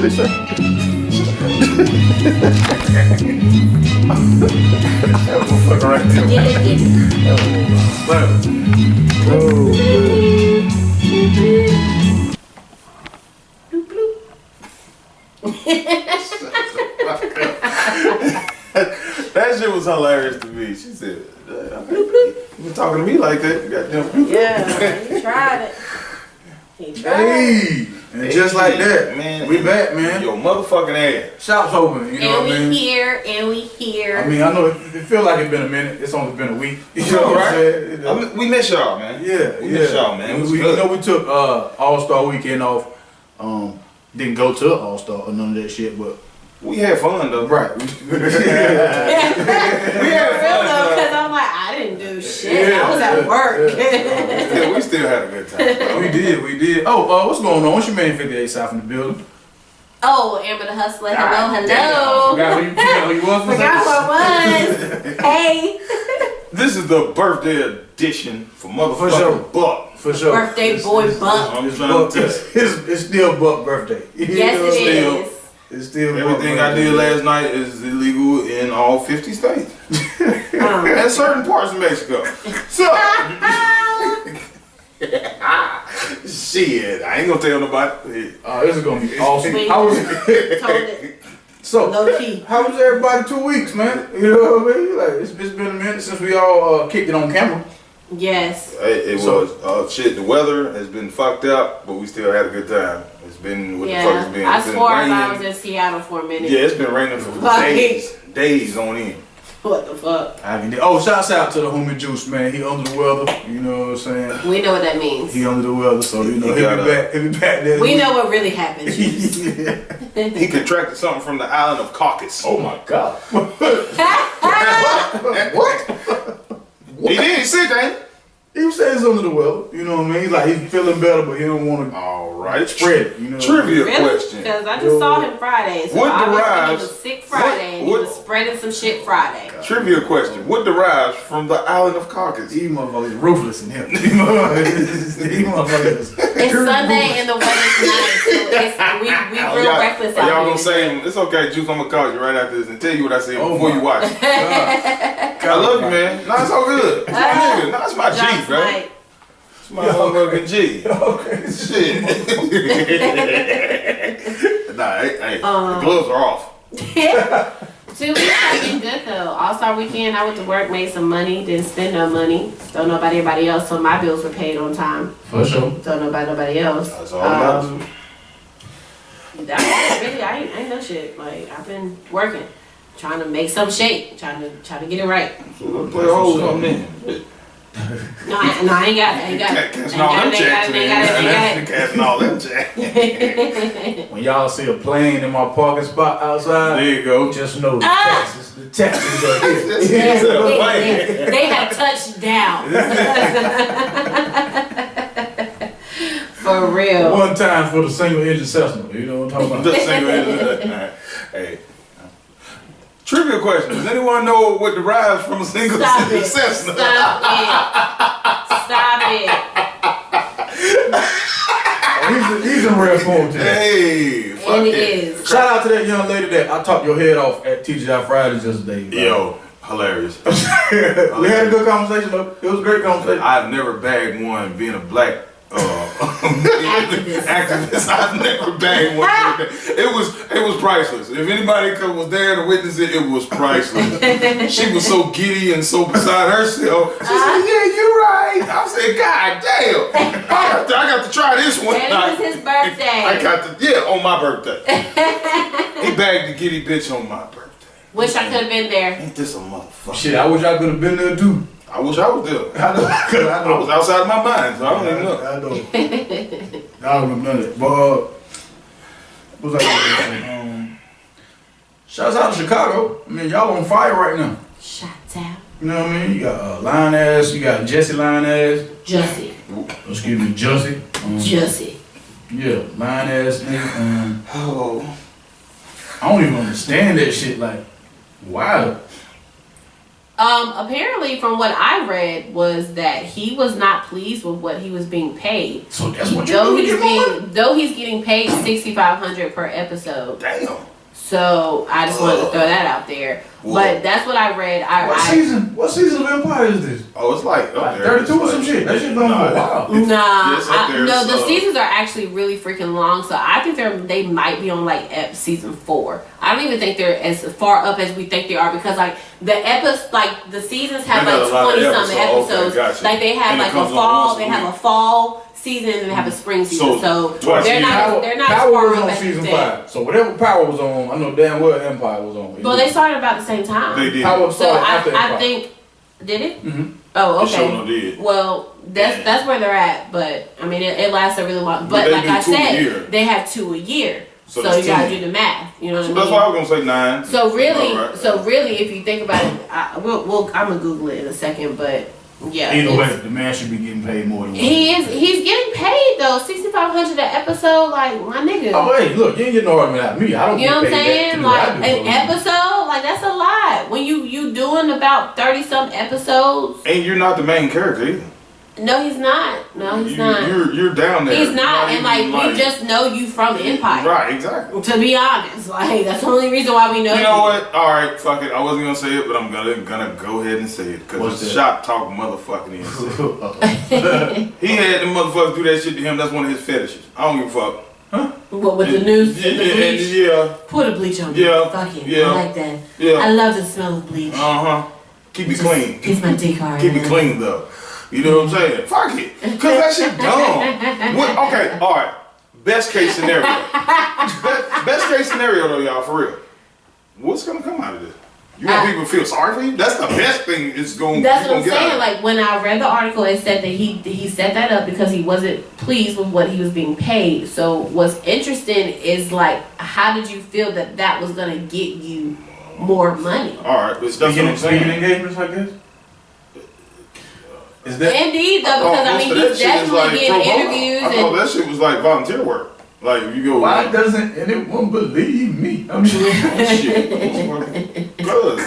they say? Fuck right there. That shit was hilarious to me. She said, you been talking to me like that? Goddamn. Yeah, he tried it. He tried Hey, and just like that, man, we back, man. Your motherfucking ass. Shop's open, you know what I mean? And we here. I mean, I know it feel like it's been a minute. It's only been a week. You know what I'm saying? I mean, we miss y'all, man. We miss y'all, man. We know we took All-Star weekend off. Didn't go to All-Star or none of that shit, but we had fun though. Right. We had fun though. Because I'm like, I didn't do shit. I was at work. Yeah, we still had a good time. We did. Oh, what's going on? What's your man 58 South in the building? Oh, Amber the Hustler. Hello. Forgot who you was? Forgot who it was. Hey. This is the birthday edition for motherfucking Buck. For sure. Birthday boy Buck. I'm trying to tell you. It's still Buck birthday. Yes, it is. It's still Everything I did last night is illegal in all 50 states. And certain parts of Mexico. So, shit, I ain't gonna tell nobody. This is gonna be awesome. Wait. How was Told So, low key. how was everybody 2 weeks, man? You know what I mean? Like, it's been a minute since we all kicked it on camera. Yes. It was shit. The weather has been fucked up, but we still had a good time. It's been what the fuck it's been. I It's been swore raining. I was in Seattle for a minute. Yeah, it's been raining for days on end. What the fuck? Shouts out to the homie Juice, man. He under the weather. You know what I'm saying? We know what that means. He under the weather, so you know He he'll be back there. We know what really happened. He contracted something from the island of Caucasus. Oh my God. What? He did. He said that. He said he's under the weather. You know what I mean? Like he's feeling better, but he don't want to All right. spread it. You know? Trivia Really? question. Because I just saw him Friday. So What obviously derives- he was sick Friday and he was spreading some shit Friday. Trivia question. What derives from the island of Caucasus? These motherfuckers ruthless in him. These motherfuckers. It's Sunday and the weather's nice, so we real reckless out Y'all here. gonna say, it's okay, Juice, I'm gonna call you right after this and tell you what I said before you watch it. I love you, man. No, it's all good. It's my nigga. No, it's my G, John's bro. like, It's my motherfucking G. Okay. Shit. Nah, hey, the gloves are off. 2 weeks have been good though. All-Star weekend, I went to work, made some money, didn't spend no money. Don't know about everybody else, so my bills were paid on time. For sure. Don't know about nobody else. That's all about I ain't no shit. Like I've been working, trying to make some shape, trying to get it right. So let's play a hole something in. No, I ain't got it. Catching all them checks, man. Catching all them checks. When y'all see a plane in my parking spot outside, There you go. just know the taxes. The taxes are here. They have touched down. For real. One time for the single engine Cessna. You know what I'm talking about? The single engine. Hey. Trivia question. Does anyone know what derives from a single Cessna? Stop it. He's in rare form today. Hey, fuck And it it. is. Shout out to that young lady that I talked your head off at TGI Fridays yesterday. Yo, hilarious. We had a good conversation though. It was a great conversation. I've never bagged one being a black activist. I've never bagged one. It was priceless. If anybody was there to witness it, it was priceless. She was so giddy and so beside herself. She said, "Yeah, you're right." I said, "God damn, I got to try this one." And it was his birthday. I got to, on my birthday. He bagged the giddy bitch on my birthday. Wish I could have been there. Ain't this a motherfucker? Shit, I wish I could have been there too. I wish I was there. I know. I was outside my mind, so I don't even know. I know. I don't know that. But what's that? Shouts out to Chicago. I mean, y'all on fire right now. Shots out. You know what I mean? You got Lioness, you got Jesse Lioness. Jussie. Excuse me, Jussie. Jussie. Yeah, Lioness, nigga. Oh. I don't even understand that shit. Like, why? Apparently, from what I read, was that he was not pleased with what he was being paid. So that's what you're doing. Though he's getting paid $6,500 per episode. Damn. So I just wanted to throw that out there. Whoa. But that's what I read. What season of Empire is this? Oh, it's like up there. 32 or some shit. That shit done for a while. No, the seasons are actually really freaking long. So I think they might be on like season 4. I don't even think they're as far up as we think they are, because like the seasons have like 20 something episodes. Okay, gotcha. Like they have like a fall. They have a fall season and they have a spring season. So they're not Power was far up on as season you think. 5. So whatever Power was on, I know damn well Empire was on. Well, they started about the same time. They did. Power So started after Empire. I think did it? Mm-hmm. Oh, It sure okay. no did. Well, that's where they're at, but I mean it lasts a really long. But they like do I 2 a said, year. they have 2 a year, so that's you gotta 10. do the math. You know what I So mean? that's why I was gonna say 9. So really, Alright. if you think about it, I'm gonna Google it in a second, but yeah. Either way, the man should be getting paid more than He's getting paid though, $6,500 an episode, like my nigga. Oh, hey, look, you ain't getting no argument out of me. I don't You know what I'm get paid saying? that Like to do what I do an for a living. episode, like that's a lot. When you doing about 30 some episodes. And you're not the main character either. No, he's not. No, he's not. You're down there. He's not, You're and even, we just know you from Empire. Right, exactly. To be honest, like that's the only reason why we know. You know what? All right, fuck it. I wasn't gonna say it, but I'm gonna go ahead and say it because What's it's that? Shoptalk motherfucking is. He had them motherfuckers do that shit to him. That's one of his fetishes. I don't give a fuck. What with the news, the bleach? Yeah. Put a bleach on me. Yeah. Fuck it. Yeah. I like that. Yeah. I love the smell of bleach. Keep it clean. It's my dick hard. Keep it clean though. You know what I'm saying? Fuck it. Cause that shit dumb. Okay, alright. Best case scenario. Best case scenario though, y'all, for real. What's gonna come out of this? You want people to feel sorry for you? That's the best thing it's going That's what I'm get out saying. of it. Like when I read the article, it said that he set that up because he wasn't pleased with what he was being paid. So what's interesting is like, how did you feel that was gonna get you more money? Alright, that's what I'm Speaking saying. engagements, I guess. Is that Indeed, though, because I mean, he's definitely getting interviews I thought that shit was like volunteer work. Like if you go. why doesn't anyone believe me? I mean, shit. Cause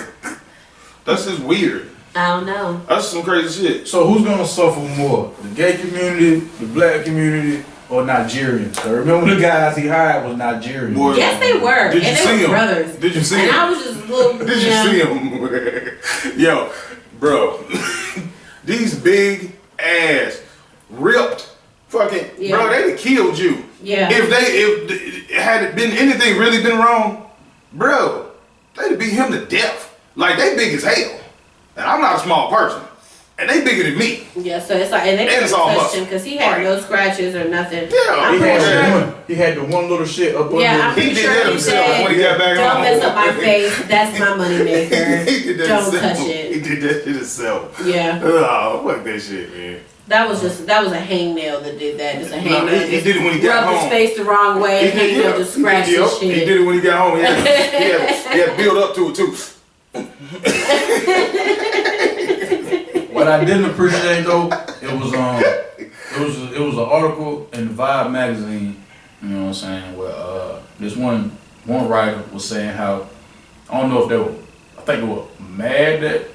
that's just weird. I don't know. That's some crazy shit. so who's gonna suffer more? The gay community, the black community, or Nigerians? So remember the guys he hired was Nigerian. Boy, Yes, they were. Did you And they see were him? brothers. Did you see And him? I was just little. Did you see him? Yo, bro. These big ass, ripped, fucking, Yeah. bro, they'd have killed you. Yeah. If had it been anything really been wrong, bro, they'd have beat him to death. Like, they big as hell. And I'm not a small person. And they bigger than me. Yeah, so it's like, and they And it's all touched muscle. him because he had Right. no scratches or nothing. Yeah, I'm He pretty had, sure. he had the one little shit up Yeah, I'm under. pretty He did sure that he himself said, when he got back "Don't home." mess up my face. That's my moneymaker. He did that Don't himself. touch it." He did that shit himself. Yeah, Oh, fuck that shit, man. that was a hangnail that did that. Just a No, hangnail. he did it when he got Rubbed home. his face the wrong way. And hangnail just scratched Yep, his he shit. did it when he got home. He had built up to it too. What I didn't appreciate though, it was an article in the Vibe magazine. You know what I'm saying? Where this one writer was saying how, I don't know if I think they were mad that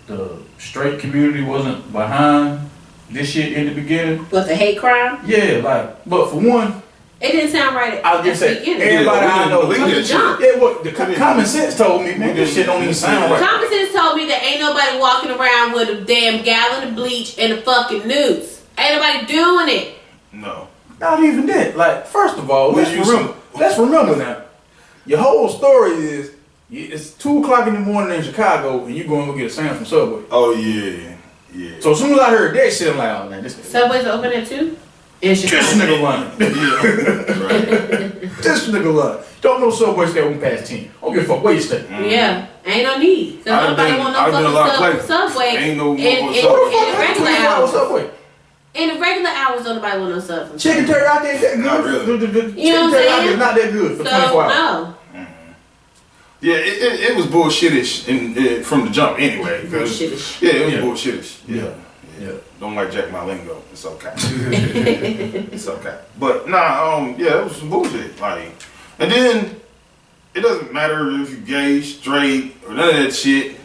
the straight community wasn't behind this shit in the beginning. But the hate crime, Yeah, like, but for one, it didn't sound right I was at just the saying, beginning. everybody I know, believe From the that shit. jump. yeah, what the common sense told me, man, this shit don't even sound right. Common sense told me that ain't nobody walking around with a damn gallon of bleach and a fucking noose. Ain't nobody doing it. No. Not even that. Like, first of all, Well, let's remember now. Your whole story is it's 2:00 in the morning in Chicago, and you going to go get a sandwich from Subway. Oh yeah, yeah. So as soon as I heard that shit, I'm like, oh man, this Subway's open at 2? this nigga lying. Right. This nigga lying. Don't know Subway stay open past 10. I don't give a fuck where you stay. Yeah, ain't no need. Cause I've nobody been- want I've no been a lot of fucking places. Subway. Ain't no in motherfucking the Subway. regular 24 hours hours. Subway. In the regular hours, don't nobody want no sub. Chicken teriyaki ain't that good. Not really. The You know what I'm chicken teriyaki saying? is not that good for So 24 hours. no. Yeah, it was bullshitish from the jump anyway. 'Cause- Bullshitish. Yeah, it was Yeah. bullshitish. Yeah. Yeah. Don't like Jack my lingo. It's okay. It's okay. But nah, yeah, it was some bullshit. Like, and then it doesn't matter if you gay, straight, or none of that shit.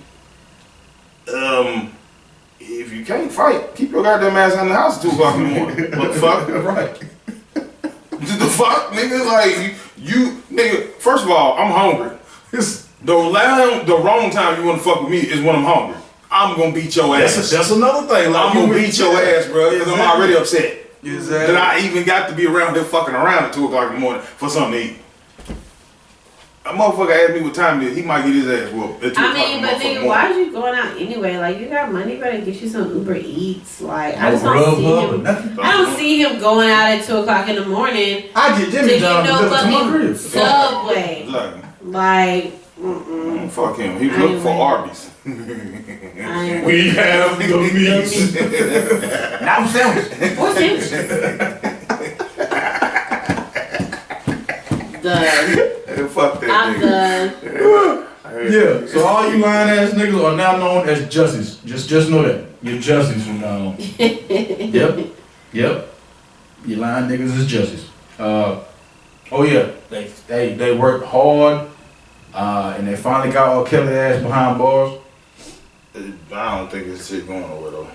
If you can't fight, keep your goddamn ass in the house at 2 o'clock in the morning. What the fuck? Right. The fuck, nigga? Like, you, nigga, first of all, I'm hungry. The wrong time you wanna fuck with me is when I'm hungry. I'm gonna beat your ass. That's another thing. Like, I'm gonna beat your ass, bro, because I'm already upset. Exactly. That I even got to be around here fucking around at 2 o'clock in the morning for something to eat. A motherfucker asked me what time it is, he might get his ass whooped at 2 o'clock in the morning. But nigga, why are you going out anyway? Like, you got money, you better get you some Uber Eats. Like, I just don't see him. I don't see him going out at 2 o'clock in the morning. I get Jimmy John to deliver to my crib. Subway. Like, fuck him. He looking for Arby's. We have the meat. Now sandwich. What sandwich? Done. Fuck that I'm nigga. done. Yeah, so all you lying ass niggas are now known as Justice. Just know that. You're Justice from now on. Yep. You lying niggas is Justice. Oh yeah, they worked hard, and they finally got all Kelly ass behind bars. I don't think this shit going nowhere though.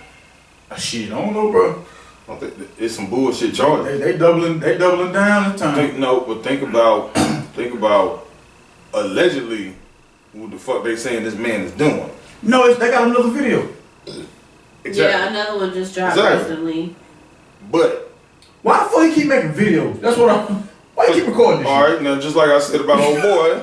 Shit, I don't know, bro. I think it's some bullshit charges. They doubling down this time. Think about allegedly what the fuck they saying this man is doing. No, they got another video. Exactly. Yeah, another one just dropped recently. But why the fuck he keep making videos? That's what why you keep recording this shit? Alright, now just like I said about old boy,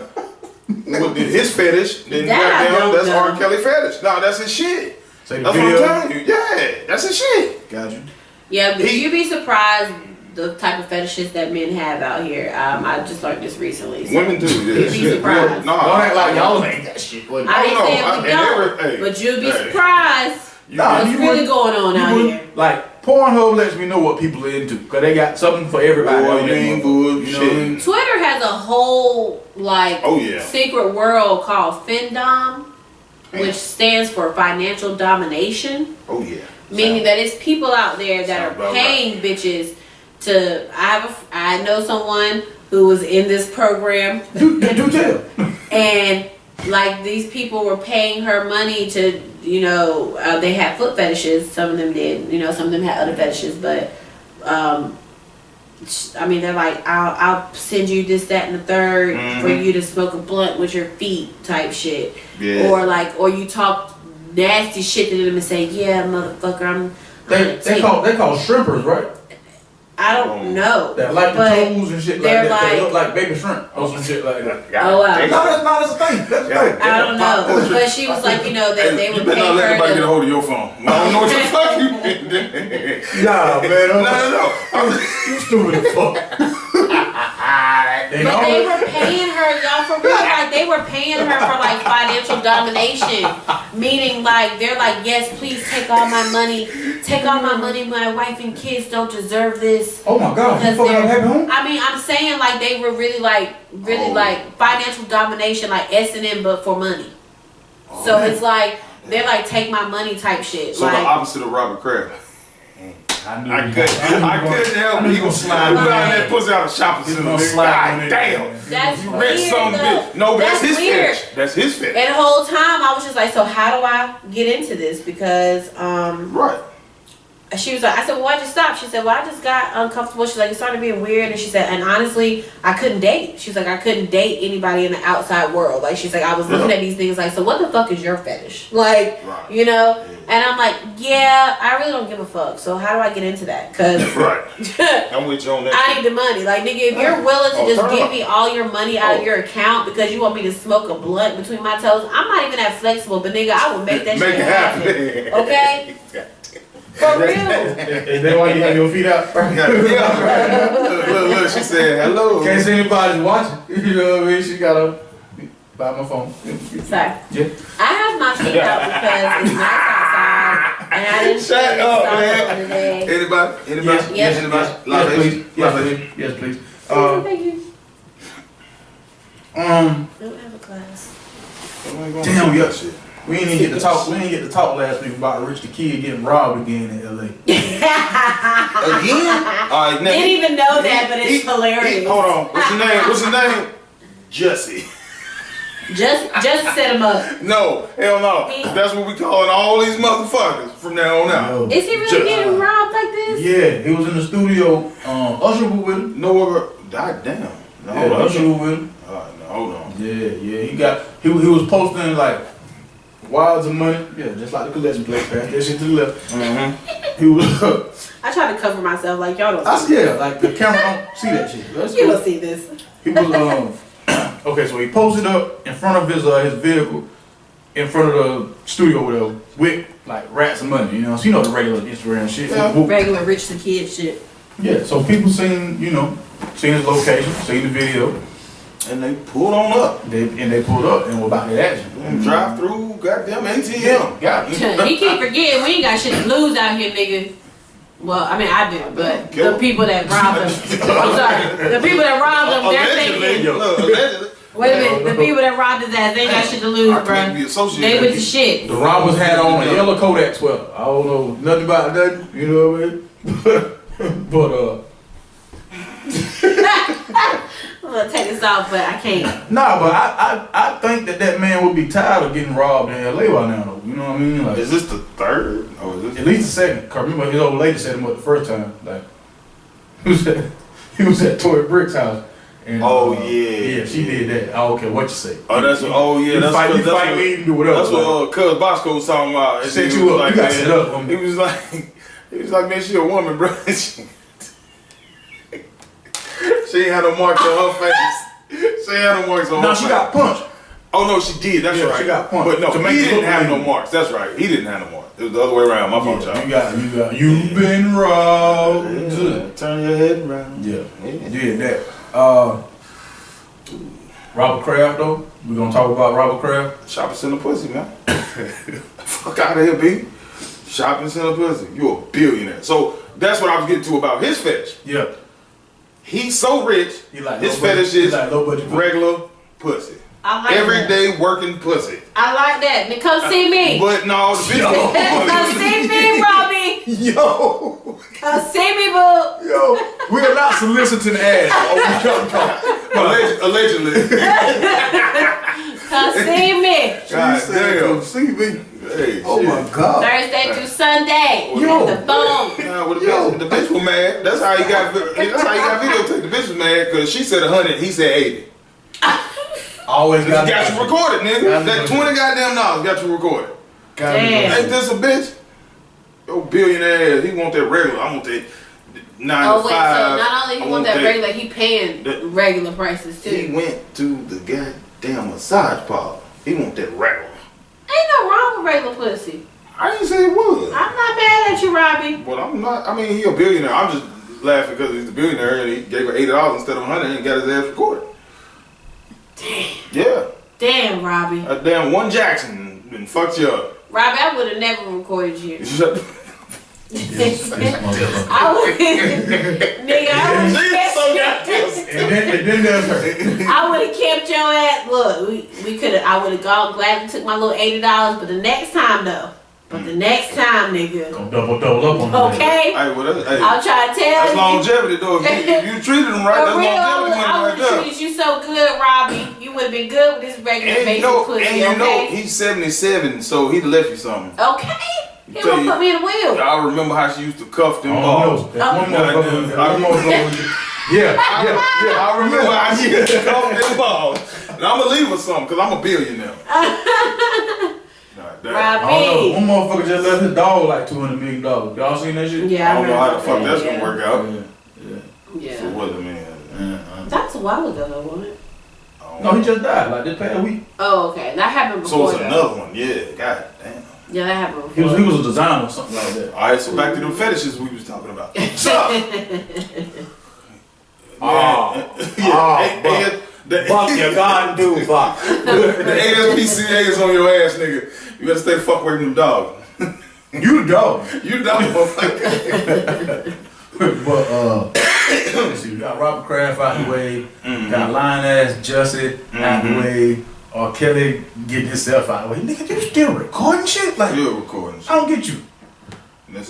with his fetish, then goddamn, that's R. Kelly fetish. No, that's his shit. That's what I'm telling you. Yeah, that's his shit. Got you. Yeah, but you'd be surprised the type of fetishes that men have out here. I just learned this recently. So women do, yeah. You'd be surprised. No, don't act like y'all ain't that shit. I ain't saying we don't, but you'd be surprised what's really going on out here. Like, Pornhub lets me know what people are into, because they got something for everybody. Twitter has a whole, secret world called Findom, which stands for financial domination. Oh, yeah. Meaning that it's people out there that are paying bitches to. I know someone who was in this program. Do tell. And like these people were paying her money to, they had foot fetishes. Some of them did. Some of them had other fetishes, but they're like, I'll send you this, that, and the third for you to smoke a blunt with your feet, type shit. Yeah. Or you talk nasty shit to them and say, yeah, motherfucker, They call shrimpers, right? I don't know. That like the toes and shit like that. They look like baby shrimp or some shit like that. Oh wow. That's a thing. That's a thing. I don't know. But she was like, they would pay her. You better not let anybody get a hold of your phone. I don't know what the fuck you been doing. Nah, man. No. You stupid as fuck. But they were paying her, y'all, for real. Like, they were paying her for, like, financial domination. Meaning, like, they're like, yes, please take all my money. Take all my money. My wife and kids don't deserve this. Oh, my God. I'm saying, like, they were really, like, financial domination, like S&M, but for money. So, man. It's like, they're like, take my money type shit. So, like, the opposite of Robert Kraft. I couldn't help it. He was sliding down that pussy out of shopping center. God damn. That's you weird, some bitch. No, that's his fetish. That's his fetish. And the whole time I was just like, so how do I get into this? Because right. She was like, I said, well, why'd you stop? She said, well, I just got uncomfortable. She's like, it started being weird. And she said, and honestly, I couldn't date. She's like, I couldn't date anybody in the outside world. Like, she's like, I was looking at these things like, so what the fuck is your fetish? Like, Yeah. And I'm like, yeah, I really don't give a fuck. So how do I get into that? Because I'm with you on that. I need the money. Like, nigga, if you're willing to just give me all your money out of your account because you want me to smoke a blunt between my toes, I'm not even that flexible. But nigga, I will make that shit happen. Okay? For real. Is that why you have your feet out? Look, she said hello. Can't see anybody watching. You know what I mean? She gotta buy my phone. Sorry. Yeah. I have my feet out because it's nice outside and I didn't shut up, man. Today. Anybody? Yes. Anybody? Yes, please. Thank you. I don't have a class. Damn, we didn't get to talk. We didn't get to talk last week about Rich the Kid getting robbed again in LA. Again? All right, didn't even know that, but it's hilarious. Hold on. What's his name? Jussie. Just set him up. No, hell no. That's what we calling all these motherfuckers from now on out. Is he really getting robbed like this? Yeah, he was in the studio. Usher was with him. No other. God damn. No, Yeah, Usher was with him. All right, now hold on. Yeah. He was posting like wads of money. Yeah, just like the collection plate. Pass that shit to the left. Mm-hmm. He was. I try to cover myself like y'all don't see. Yeah, like the camera don't see that shit. That's You cool. don't see this. He was okay, so he posted up in front of his vehicle, in front of the studio or whatever, with like rats of money, you know. So you know the regular Instagram shit. Yeah. Regular rich the kid shit. Yeah, so people seen his location, seen the video. And they pulled on up. They pulled up and were about that action. Drive through goddamn ATM. He keep forgetting we ain't got shit to lose out here, nigga. Well, I mean I do, but the people that robbed them. I'm sorry. The people that robbed them, they're thinking. Allegedly. Wait a minute, the people that robbed his ass, they ain't got shit to lose, bro. They with the shit. The robbers had on a yellow Kodak sweater. I don't know nothing about nothing, you know what I mean? But I'm gonna take this off, but I can't. Nah, but I think that man would be tired of getting robbed in LA by now, though. You know what I mean? Like, Is this the third? Or is this at least the second. Cause remember his old lady set him up the first time. Like he was at Tory Brick's house. And, yeah, she did that. I don't care what you say. Oh, that's that's fight me, you can do whatever. That's what Cuz Bosco was talking about. Set you up. Like, you got set up. He was like, man, she a woman, bro. She ain't had no marks on her face. She ain't had no marks on her face. No, she got punched. Oh no, she did. That's right. She got punched. But no, he didn't have no marks. That's right. He didn't have no marks. It was the other way around. My fault, y'all. You've been robbed. Yeah. Turn your head around. Yeah. That. Robert Kraft though. We're gonna talk about Robert Kraft. Shopping center pussy, man. Fuck out of here, B. Shopping center pussy. You a billionaire. So that's what I was getting to about his fetish. Yeah. He's so rich. His fetish is regular pussy. I like Everyday working pussy. I like that. Then come see me. But no, the bitch. Come see me, Robbie. Yo. Come see me, boo. Yo. We are not soliciting ass. Allegedly. Come see me. God damn. See me. Hey, oh shit. my God. Thursday through Sunday. Yo. The phone. Nah, well, the bitch was mad. That's how he got videotaped. The bitch was mad because she said 100, he said 80. Always got you recorded, nigga. That $20 goddamn got you recorded. Damn. Ain't this a bitch? Yo, billionaire ass. He want that regular. I want that 9 to 5. So not only he want that regular, he paying regular prices too. He went to the goddamn massage parlor. He want that regular. Ain't no wrong with regular pussy. I didn't say it was. I'm not mad at you, Robbie. But I'm not. I mean, he a billionaire. I'm just laughing because he's a billionaire and he gave her $80 instead of 100 and got his ass recorded. Damn. Yeah. Damn, Robbie. That damn one Jackson and fucked you up. Robbie, I would have never recorded you. Shut the I would, nigga. I would have kept your ass. Look, we could have. I would have gone. Gladly took my little $80, but the next time though. Nigga. Gonna double up on okay. I'll try to tell that's you. longevity though. If you treated him right, that's longevity money I right would have there. treated you so good, Robbie. You would have been good with this regular basic pussy. And you know, he's 77, so he'd left you something. Okay. He gonna put me in the wheel. I remember how she used to cuff them balls. I remember how she used to cuff them balls. And I'm gonna leave her something because I'm a billionaire. Robbie. One motherfucker just left his dog like $200 million. Y'all seen that shit? Yeah. I don't know how the fuck that's gonna work out. Yeah. So what, man? That's a while ago though, wasn't it? No, he just died like this past week. Oh, okay. That happened before. So it's another one. Yeah. God damn. Yeah, that happened before. He was a designer or something like that. All right, so back to them fetishes we was talking about. So, Buck, you gone do, Buck. The ASPCA is on your ass, nigga. You better stay the fuck away from the dog. You the dog. You the dog, motherfucker. But let's see, we got Robert Kraft out the way, got Lioness Jussie out the way, or Kelly getting himself out the way. Nigga, you still recording shit? Like, Still recording shit. I don't get you. And that's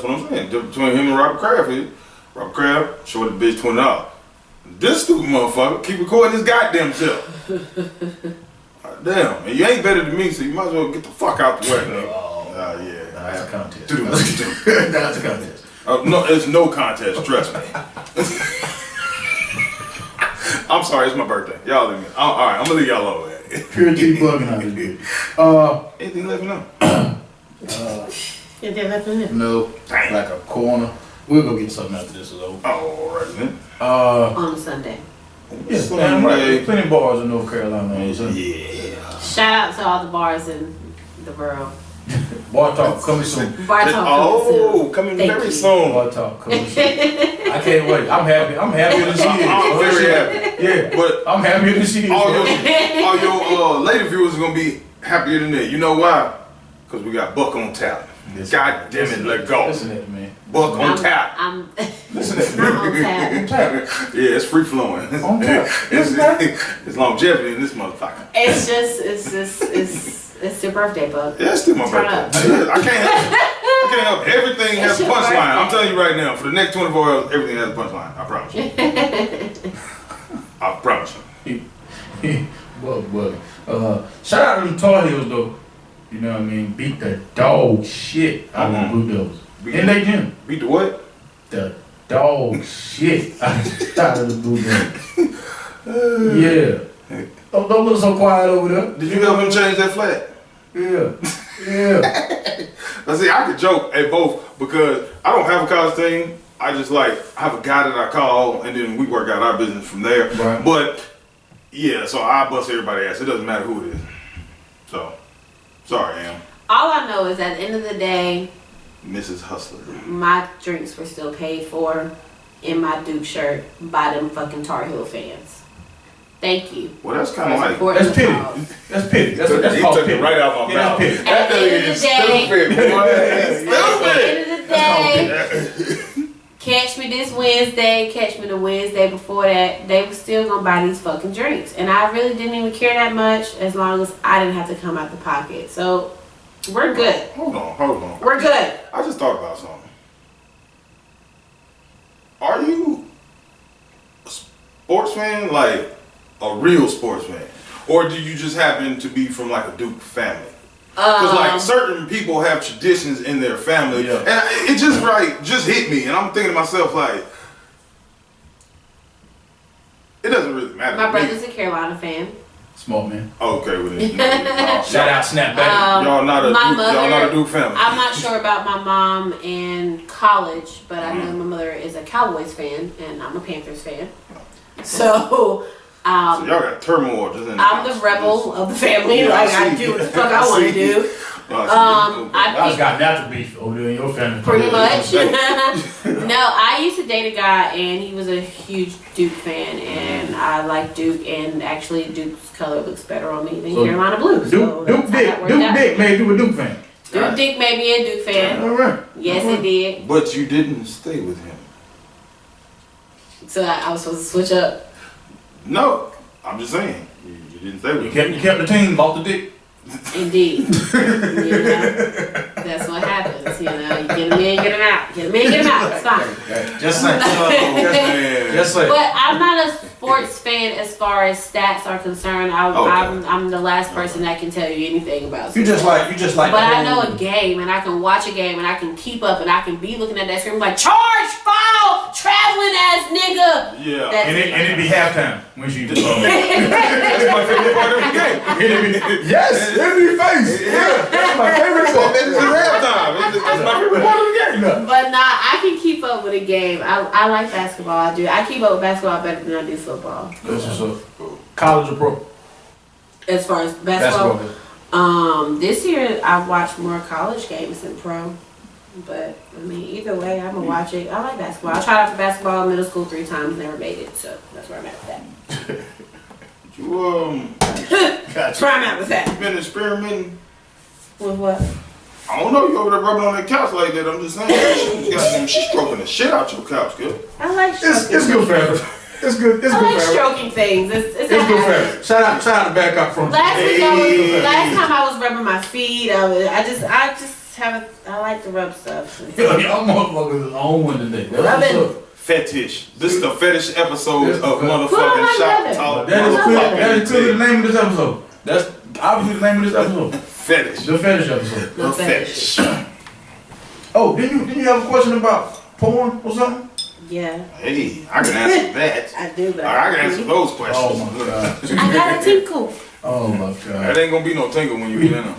what I'm saying. Between him and Robert Kraft is, Robert Kraft showed the bitch $20. This stupid motherfucker keep recording his goddamn self. Damn, and you ain't better than me, so you might as well get the fuck out the way. Yeah. That's a contest. That's a contest. No, it's no contest. Trust me. I'm sorry, it's my birthday. Y'all leave me. All right, I'm gonna leave y'all alone. Purity bugging out this bitch. Anything left now? Anything left in there? No. Like a corner. We'll go get something after this is over. Oh, all right then. On Sunday. Yeah, Sunday. plenty of bars in North Carolina. Yeah. Shout out to all the bars in the borough. Bar talk coming soon. Bar talk coming soon. Coming Thank very you. soon. Bar talk coming soon. I can't wait. I'm happy. I'm happy to see it. I'm very happy. Yeah, But I'm happy to see it. all your lady viewers are gonna be happier than that. You know why? Because we got Buck on tap. God damn it, let go. Listen to that, man. Buck on tap. Listen to Not on tap. Yeah, it's free flowing. On tap. It's longevity in this motherfucker. It's your birthday, bud. Yeah, it's still my Turn birthday. up. I can't help. Everything has a your punchline. birthday. I'm telling you right now, for the next 24 hours, everything has a punchline. I promise you. I promise you. Bug. Shout out to the Tar Heels though. You know what I mean? Beat the dog shit out of the Blue Devils. In they gym. Beat the what? The dog shit out of the Blue Devils. Yeah. Don't look so quiet over there. Did you help him change that flat? Yeah. Now see, I could joke at both because I don't have a college team. I just I have a guy that I call and then we work out our business from there. Right. But yeah, so I bust everybody's ass. It doesn't matter who it is. So, sorry, Am. All I know is at the end of the day, Mrs. Hustler. my drinks were still paid for in my Duke shirt by them fucking Tar Heel fans. Thank you. Well, that's kind of like... supporting That's the pity. cause. That's pity. That's He called took pity. it right out my Yeah, mouth. that's pity. That At the end nigga of is the day- stupid, boy. At the end of the day, catch me this Wednesday, catch me the Wednesday before that, they were still gonna buy these fucking drinks. And I really didn't even care that much as long as I didn't have to come out the pocket. So, we're good. Hold on. We're good. I just thought about something. Are you a sports fan? Like, a real sports fan? Or do you just happen to be from like a Duke family? Because like certain people have traditions in their family, Yeah. and it just hit me, and I'm thinking to myself like, it doesn't really matter. My to me. brother's a Carolina fan. Smart man. Okay, well then, Shout out Snapback. y'all not a my Duke, mother, y'all not a Duke family. I'm not sure about my mom in college, but I know my mother is a Cowboys fan, and I'm a Panthers fan. So, So y'all got turmoil just in the I'm house. the rebel of the family. Yeah, like I I see. do what the fuck I want to do. I I Y'all got natural beef over there in your family. pretty much. No, I used to date a guy, and he was a huge Duke fan, and I like Duke, and actually Duke's color looks better on me than So Carolina blue. So Duke that's how that worked out. Dick made you a Duke fan. Duke Dick made me a Duke fan. All right. Yes, it did. But you didn't stay with him. So I was supposed to switch up. No, I'm just saying you didn't stay with You him. kept the team, bought the dick. Indeed. You know, that's what happens. You know, you get him in, get him out. Get him in, get him out. It's fine. Just saying. Man. Just saying. But I'm not a sports fan as far as stats are concerned. I'm the last person that can tell you anything about You sports. just like. But the I know whole- a game, and I can watch a game, and I can keep up, and I can be looking at that screen like, charge, foul, traveling ass nigga. Yeah. That's And it be halftime when she. That's my favorite part of the game. Yes, enemy face. Yeah, that's my favorite part. It's halftime. That's my favorite part of the game. But nah, I can keep up with a game. I like basketball. I do. I keep up with basketball better than I do football. That's what's up. College or pro? As far as basketball. This year I watched more college games than pro. But I mean, either way, I'm gonna watch it. I like basketball. I tried out for basketball in middle school 3 times, never made it. So that's where I'm at with that. You That's where I'm at with that. been experimenting. With what? I don't know. You over there rubbing on that couch like that. I'm just saying. She's stroking the shit out your couch, girl. I like stroking. It's good forever. It's good. It's I good like forever. stroking things. It's It's good forever. Shout out to back up from. Last time I was rubbing my feet. I just I like to rub stuff. Y'all motherfuckers is on one today. That's Rubbing. what's up. Fetish. This is the fetish episode Yes, of okay. motherfucking Put on my Shop brother. Talk. That is Motherfucker. clear. That is clearly the name of this episode. That's obviously the name of this episode. Fetish. The fetish episode. The fetish. Oh, didn't you have a question about porn or something? Yeah. Hey, I can answer that. I do, but I can answer those questions. Oh my god. I got a tinkle. Oh my That god. ain't gonna be no tingle when you get in them.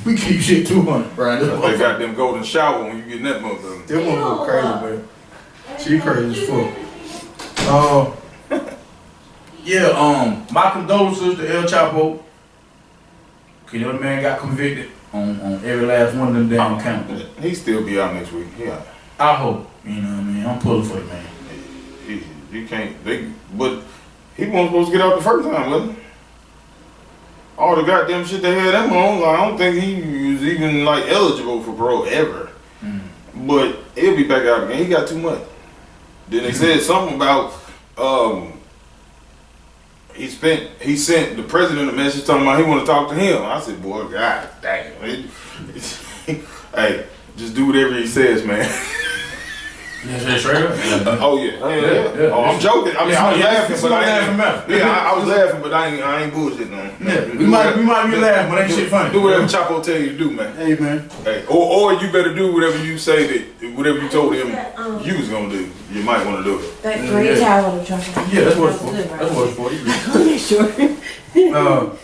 We keep shit 200, Brian. They got them golden shower when you get in that motherfucker. That motherfucker crazy, man. She crazy as fuck. Yeah, my condolences to El Chapo. Cause the man got convicted on every last one of them damn counts. He still be out next week. Yeah. I hope, you know what I mean? I'm pulling for you, man. He can't. But he wasn't supposed to get out the first time, was he? All the goddamn shit they had him on, like, I don't think he was even like eligible for parole ever. But he'll be back out again. He got too much. Then they said something about he sent the president a message talking about he want to talk to him. I said, boy, god damn. Hey, just do whatever he says, man. Oh yeah. Oh, I'm joking. I mean, I was laughing, but I was laughing, but I ain't bullshitting on. Yeah, we might be laughing, but ain't shit funny. Do whatever Chapo tell you to do, man. Hey, man. Hey, or you better do whatever you say that whatever you told him you was gonna do. You might want to do it. That green towel to try. Yeah, that's what it's for. That's what it's for. Sure.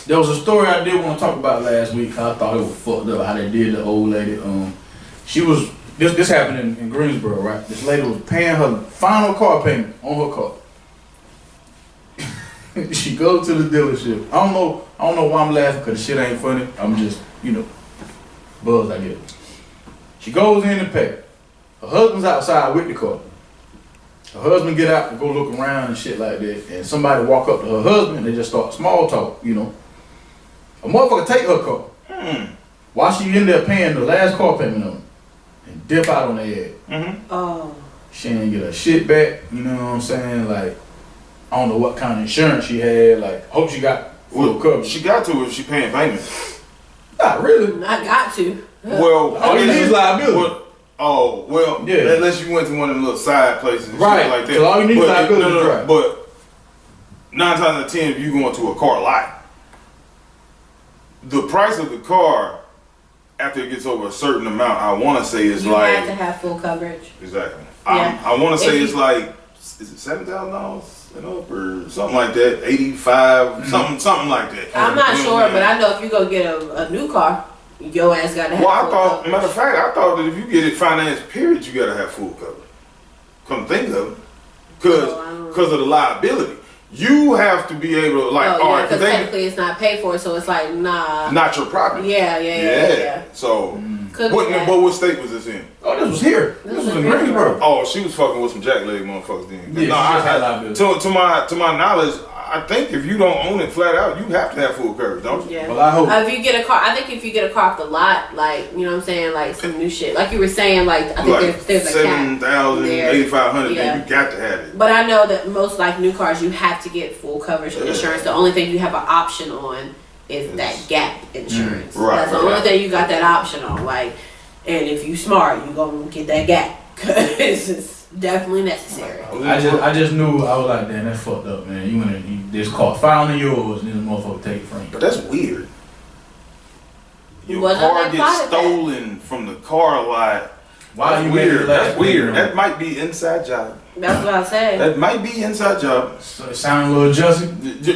There was a story I did want to talk about last week. I thought it was fucked up how they did the old lady. She was. This happened in Greensboro, right? This lady was paying her final car payment on her car. She goes to the dealership. I don't know why I'm laughing because the shit ain't funny. I'm just, buzzed, I guess. She goes in to pay. Her husband's outside with the car. Her husband get out to go look around and shit like that. And somebody walk up to her husband and they just start small talk, A motherfucker take her car. While she in there paying the last car payment on it. And dip out on the head. Oh. She didn't get her shit back, you know what I'm saying? Like, I don't know what kind of insurance she had. Like, hope she got full coverage. She got to if she paying payment. Not really. I got to. Well, all you need is liability. Yeah. Unless you went to one of them little side places and right. shit like that. So all you need is liability. No, but 9 times out of 10, if you go into a car lot, the price of the car after it gets over a certain amount, I want to say is you like. You have to have full coverage. Exactly. Yeah. I want to say it's like, is it $7,000 and up or something like that? 85, something like that. I'm not sure, but I know if you go get a new car, your ass got to have. Well, I full thought, coverage. matter of fact, I thought that if you get it financed, period, you got to have full coverage. Come think of it, because of the liability. You have to be able to, like, all right, because technically it's not paid for, so it's like, nah. Not your property. Yeah. So, what state was this in? Oh, this was here. This was in Greensboro. Oh, she was fucking with some jackleg motherfuckers then. Yeah, to my knowledge, I think if you don't own it flat out, you have to have full coverage, don't you? Yeah. Well, I hope. If you get a car, I think if you get a car off the lot, like, you know what I'm saying, like some new shit. Like you were saying, like, I think like there's a cap. 7,000, 8,500, then you got to have it. But I know that most, like, new cars, you have to get full coverage insurance. The only thing you have an option on is that gap insurance. That's the only thing you got that option on. Like, and if you smart, you gonna get that gap. Because it's definitely necessary. I just knew, I was like, damn, that's fucked up, man. You went in this car, finally yours, and then the motherfucker take it from you. But that's weird. Your car gets stolen from the car lot. Why you weird? That's weird. That might be inside job. That's what I said. That might be inside job. So it sound a little Jussie.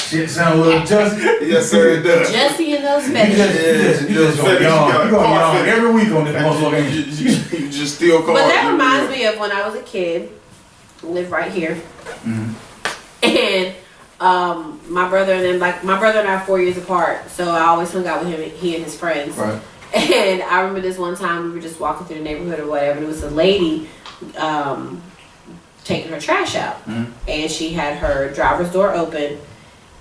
Shit sound a little Jussie. Yes, sir, it does. Jesse and those fetishes. You just gonna yawn. You gonna yawn every week on this motherfucker. You just steal cars. But that reminds me of when I was a kid. I live right here. And my brother and I are 4 years apart, so I always hung out with him, he and his friends. Right. And I remember this one time we were just walking through the neighborhood or whatever, and it was a lady taking her trash out. And she had her driver's door open,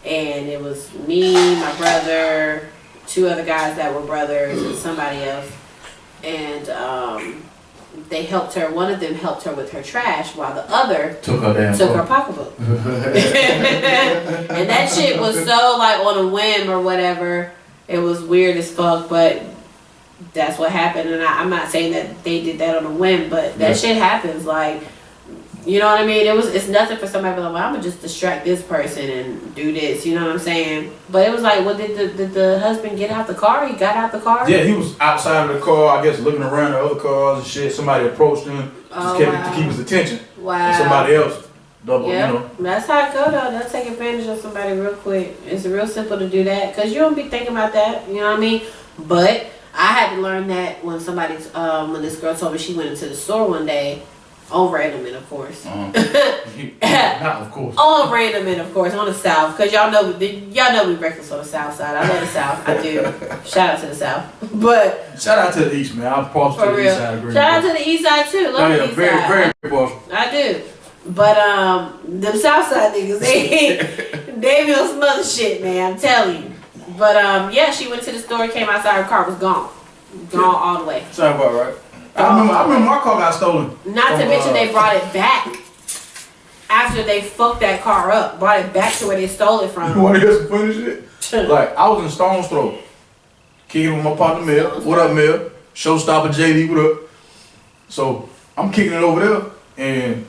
and it was me, my brother, 2 other guys that were brothers, and somebody else. And they helped her. One of them helped her with her trash, while the other took her pocketbook. And that shit was so like on a whim or whatever. It was weird as fuck, but that's what happened. And I'm not saying that they did that on a whim, but that shit happens. Like, You know what I mean? It's nothing for somebody to be like, well, I'm gonna just distract this person and do this. You know what I'm saying? But it was like, well, did the husband get out the car? He got out the car? Yeah, he was outside of the car, I guess, looking around the other cars and shit. Somebody approached him to keep his attention. Wow. And somebody else double, Yep. you know. That's how it go though. They'll take advantage of somebody real quick. It's real simple to do that because you don't be thinking about that. You know what I mean? But I had to learn that when when this girl told me she went into the store one day. On Random, of course. Not of course. On Random, of course, on the South, because y'all know we breakfast on the South Side. I love the South, I do. Shout out to the South, but shout out to the East, man. I'm partial to the East side. Shout out to the East Side too. Love the East very, Side. very partial. I do, but them South Side niggas, they be on some other shit, man. I'm telling you. But yeah, she went to the store, came outside, her car was gone all the way. Sound about right. I remember my car got stolen. Not to mention they brought it back after they fucked that car up. Brought it back to where they stole it from. You want to hear some funny shit? Like, I was in Stone's Throw, kicking with my partner Mel. What up, Mel? Showstopper JD, what up? So, I'm kicking it over there, and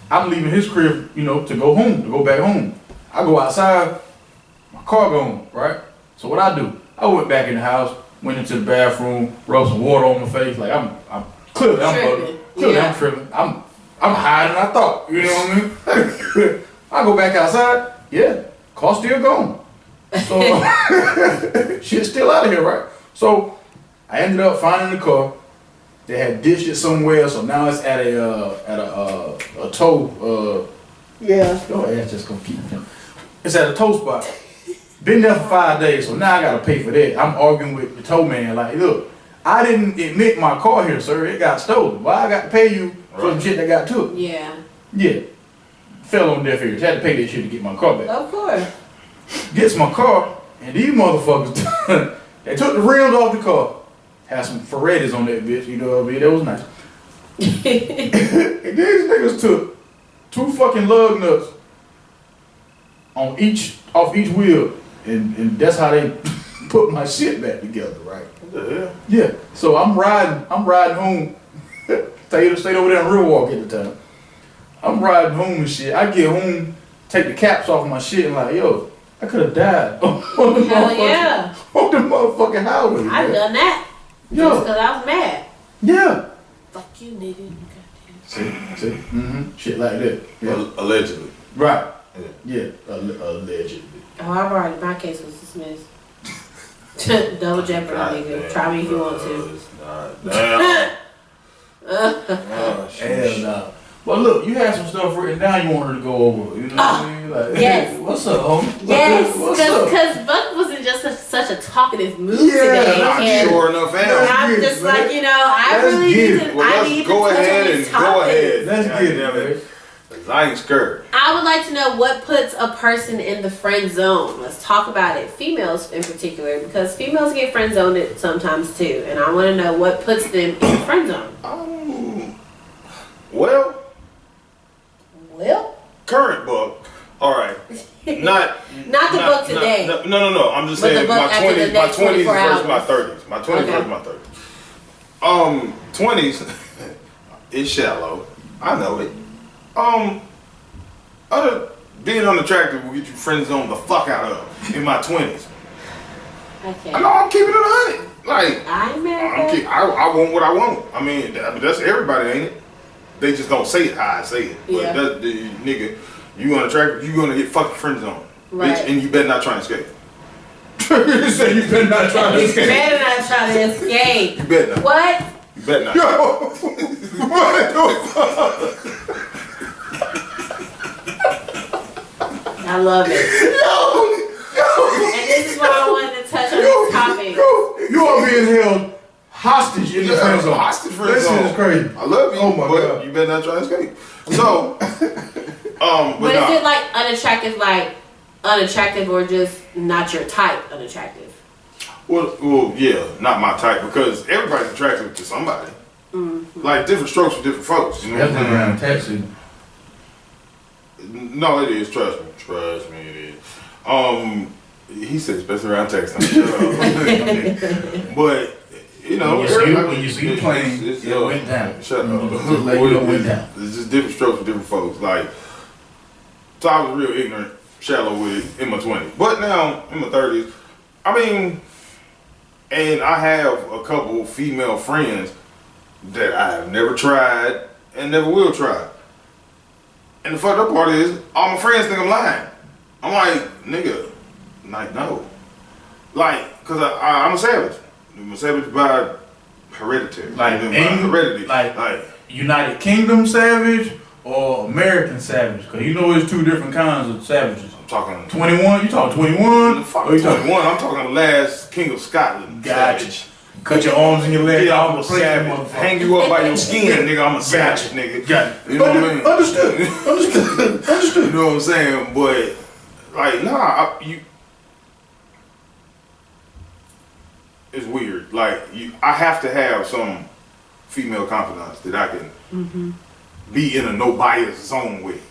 I'm leaving his crib, you know, to go back home. I go outside, my car gone, right? So what I do? I went back in the house, went into the bathroom, rubbed some water on my face, like I'm clearly I'm bugging. Clearly I'm tripping. I'm higher than I thought. You know what I mean? I go back outside, yeah, car still gone. So shit's still out of here, right? So I ended up finding the car. They had ditched it somewhere, so now it's at a tow. Yeah. Your ass just gonna keep him. It's at a tow spot. Been there for 5 days, so now I gotta pay for that. I'm arguing with the tow man, like, look, I didn't admit my car here, sir. It got stolen. Why I got to pay you for some shit that got took? Yeah. Yeah. Fell on deaf ears. Had to pay that shit to get my car back. Of course. Gets my car, and these motherfuckers, they took the rims off the car. Had some Ferrettis on that bitch, you know what I mean? That was nice. And these niggas took 2 fucking lug nuts off each wheel. And that's how they put my shit back together, right? Yeah. So I'm riding home. Stayed over there in Riverwalk at the time. I'm riding home and shit. I get home, take the caps off my shit, and like, yo, I could have died on the motherfucking highway. I've done that. Just because I was mad. Yeah. Fuck you, nigga. See? Mm-hmm. Shit like that. Yeah. Allegedly. Right. Yeah. Allegedly. Oh, my case was dismissed. Double jeopardy, nigga. Try me if you want to. Damn. Hell no. But look, you had some stuff written down you wanted to go over. You know what I mean? Like, yes. What's up, homie? Yes, What's because Buck was in just such a talkative mood today. I'm sure enough. And I'm just like, you know, I really need to. Well, let's go ahead and go ahead. Let's get it. I ain't scared. I would like to know what puts a person in the friend zone. Let's talk about it. Females in particular, because females get friend zoned sometimes too, and I want to know what puts them in the friend zone. Well, current book. All right, not the book today. No. I'm just saying my 20s versus my 30s. My 20s versus my 30s. 20s is shallow. I know it. Other being unattractive will get you friend zone the fuck out of in my 20s. Okay. I know I'm keeping it 100. Like I'm mad. I want what I want. I mean, that's everybody, ain't it? They just don't say it how I say it. Yeah. But nigga, you unattractive, you gonna get fucking friend zone, right. Bitch, and you better not try to escape. You say you better not try to escape. You better not try to escape. You better not. What? You better not. Yo, I love it. And this is why I wanted to touch on this topic. You are being held hostage in the friend zone. Hostage friend zone. This shit is crazy. I love you, oh my but God. you better not try to escape. So, but is it like unattractive, or just not your type unattractive? Well, yeah, not my type, because everybody's attractive to somebody. Mm-hmm. Like different strokes for different folks. You know Definitely around texting. No, it is. Trust me, it is. He said especially around texting. But you know, when you see the plane, it went down. Shut up. It went down. It's just different strokes for different folks. Like, so I was real ignorant, shallow with it in my 20s. But now, in my 30s, I mean, and I have a couple female friends that I have never tried and never will try. And the fucked up part is, all my friends think I'm lying. I'm like, nigga, like, no. Like, cause I'm a savage. I'm a savage by hereditary. Like, by heredity. Like United Kingdom savage or American savage? Cause you know there's two different kinds of savages. I'm talking 21. You talking 21? Fuck 21. I'm talking the last king of Scotland. Gotcha. Savage. Cut your arms and your legs I'm a off. savage. Hang you up by your skin, nigga. I'm a savage, nigga. Got it. You know what I mean? Understood. You know what I'm saying? But like, nah, it's weird. Like, I have to have some female confidants that I can be in a no bias zone with.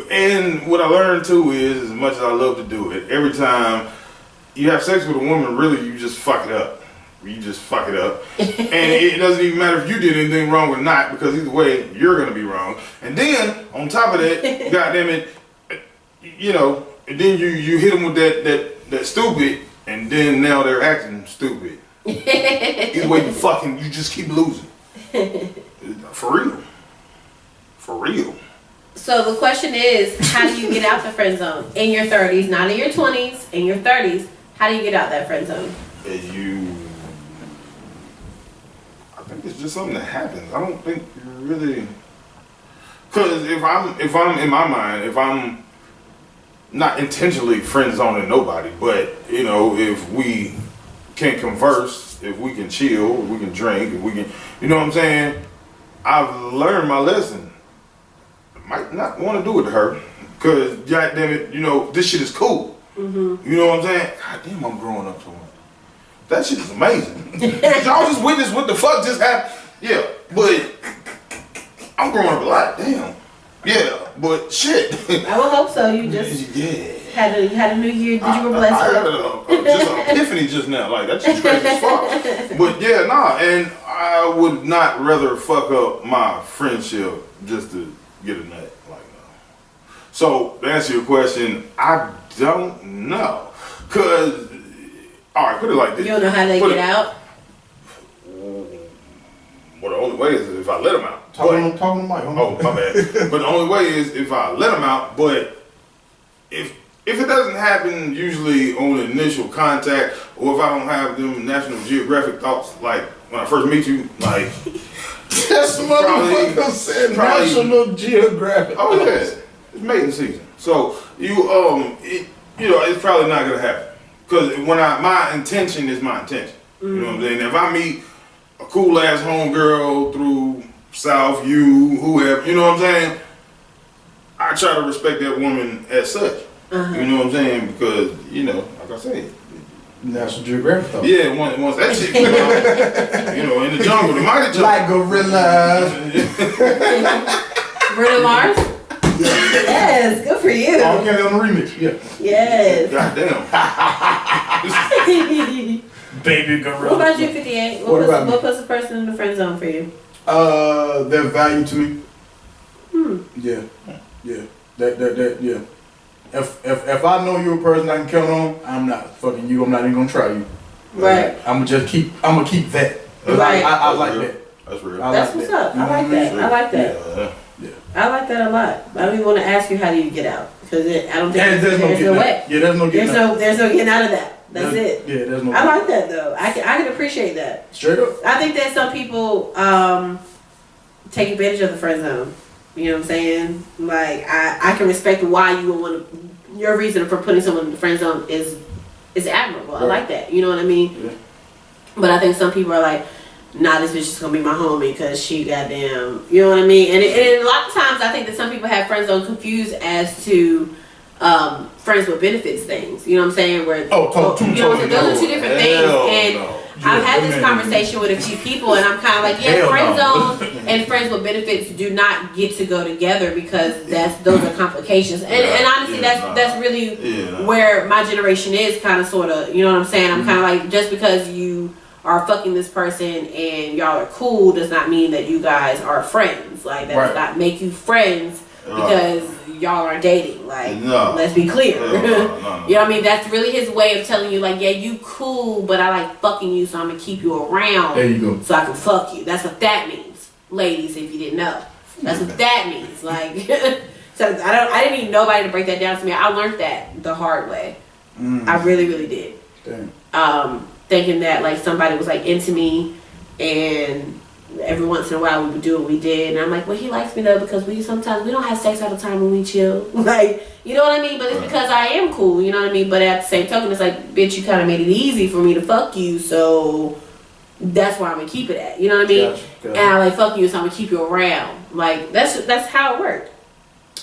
And what I learned too is, as much as I love to do it, every time you have sex with a woman, really, you just fuck it up. You just fuck it up. And it doesn't even matter if you did anything wrong or not, because either way, you're going to be wrong. And then, on top of that, goddamn it, you know, and then you hit them with that stupid, and then now they're acting stupid. Either way, you just keep losing. For real. For real. So the question is, how do you get out the friend zone? In your 30s, not in your 20s, in your 30s, how do you get out that friend zone? I think it's just something that happens. I don't think you really, because if I'm in my mind, if I'm not intentionally friend zoning nobody, but you know, if we can converse, if we can chill, if we can drink, if we can, you know what I'm saying? I've learned my lesson. I might not want to do it to her, because goddamn it, you know, this shit is cool. You know what I'm saying? God damn, I'm growing up so much. That shit is amazing. Y'all just witnessed what the fuck just happened. Yeah, but I'm growing up a lot. Damn. Yeah, but shit. I would hope so. You just had a new year that you were blessed with. I had just an epiphany just now. Like, that's just crazy as fuck. But yeah, nah, and I would not rather fuck up my friendship just to get a nut. Like, no. So, to answer your question, I don't know. Because, all right, put it like this. You don't know how they get out? Well, the only way is if I let them out. Talking to Mike. Oh, my bad. But the only way is if I let them out. But if it doesn't happen usually on initial contact, or if I don't have them National Geographic thoughts, like when I first meet you, like that's motherfucker said National Geographic. Oh yeah, it's mating season. So it's probably not gonna happen. Because my intention is my intention. You know what I'm saying? If I meet a cool ass homegirl through South, whoever, you know what I'm saying? I try to respect that woman as such. You know what I'm saying? Because, you know, like I said, National Geographic though. Yeah, once that shit come out, you know, in the jungle, the mighty jungle. Like gorillas. Bruno Mars? Yes, good for you. Oh, okay, on the remix, yeah. Yes. Goddamn. Baby gorilla. What about you, 58? What puts a person in the friend zone for you? Their value to me. Yeah. Yeah. If I know you're a person I can count on, I'm not fucking you. I'm not even gonna try you. Right. I'm gonna keep that. Right. I like that. That's real. That's what's up. I like that. I like that. Yeah. I like that a lot. I don't even want to ask you how do you get out, because I don't think there's no way. Yeah, there's no getting out. There's no getting out of that. That's it. Yeah, there's no. I like that though. I can appreciate that. Straight up. I think that some people take advantage of the friend zone. You know what I'm saying? Like I can respect why you would want to. Your reason for putting someone in the friend zone is admirable. I like that. You know what I mean? Yeah. But I think some people are like, nah, this bitch is gonna be my homie because she goddamn, you know what I mean? And a lot of times I think that some people have friend zone confused as to friends with benefits things. You know what I'm saying? Where those are two different things. And I've had this conversation with a few people, and I'm kind of like, yeah, friend zone and friends with benefits do not get to go together because those are complications. And honestly, that's really where my generation is kind of sort of. You know what I'm saying? I'm kind of like, just because you are fucking this person and y'all are cool does not mean that you guys are friends. Like, that does not make you friends because y'all are dating. Like, let's be clear. You know what I mean? That's really his way of telling you, like, yeah, you cool, but I like fucking you, so I'm gonna keep you around. There you go. So I can fuck you. That's what that means, ladies. If you didn't know, that's what that means. Like, so I didn't need nobody to break that down to me. I learned that the hard way. I really, really did. Damn. Thinking that like somebody was like into me, and every once in a while we would do what we did, and I'm like, well, he likes me though because we don't have sex all the time when we chill. Like, you know what I mean? But it's because I am cool, you know what I mean? But at the same token, it's like, bitch, you kind of made it easy for me to fuck you, so that's where I'm gonna keep it at. You know what I mean? Gotcha. And I like fuck you, so I'm gonna keep you around. Like, that's how it worked.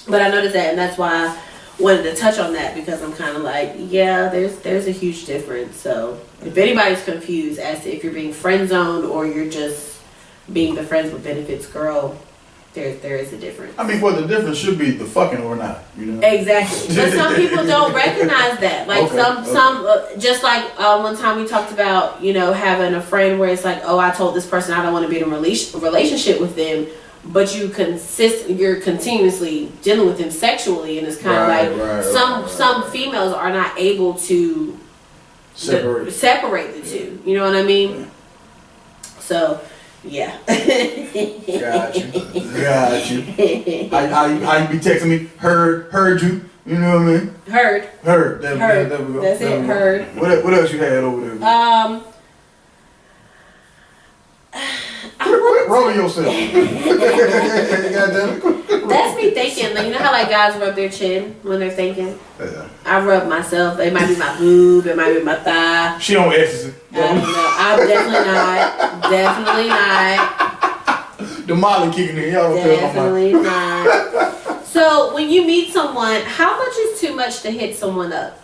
But I noticed that, and that's why I wanted to touch on that, because I'm kind of like, yeah, there's a huge difference. So if anybody's confused as to if you're being friend zoned or you're just being the friends with benefits girl, there is a difference. I mean, well, the difference should be the fucking or not, you know? Exactly. But some people don't recognize that. Like, some just like one time we talked about, you know, having a friend where it's like, oh, I told this person I don't want to be in a relationship with them, but you're continuously dealing with them sexually, and it's kind of like some females are not able to separate the two. You know what I mean? So, yeah. Got you. How you be texting me? Heard you. You know what I mean? Heard. There we go. That's it. Heard. What else you had over there? Roll yourself. That's me thinking. Like, you know how like guys rub their chin when they're thinking? Yeah. I rub myself. It might be my boob. It might be my thigh. She on ecstasy. I'm definitely not. The Molly kicking in. Y'all definitely not. So when you meet someone, how much is too much to hit someone up?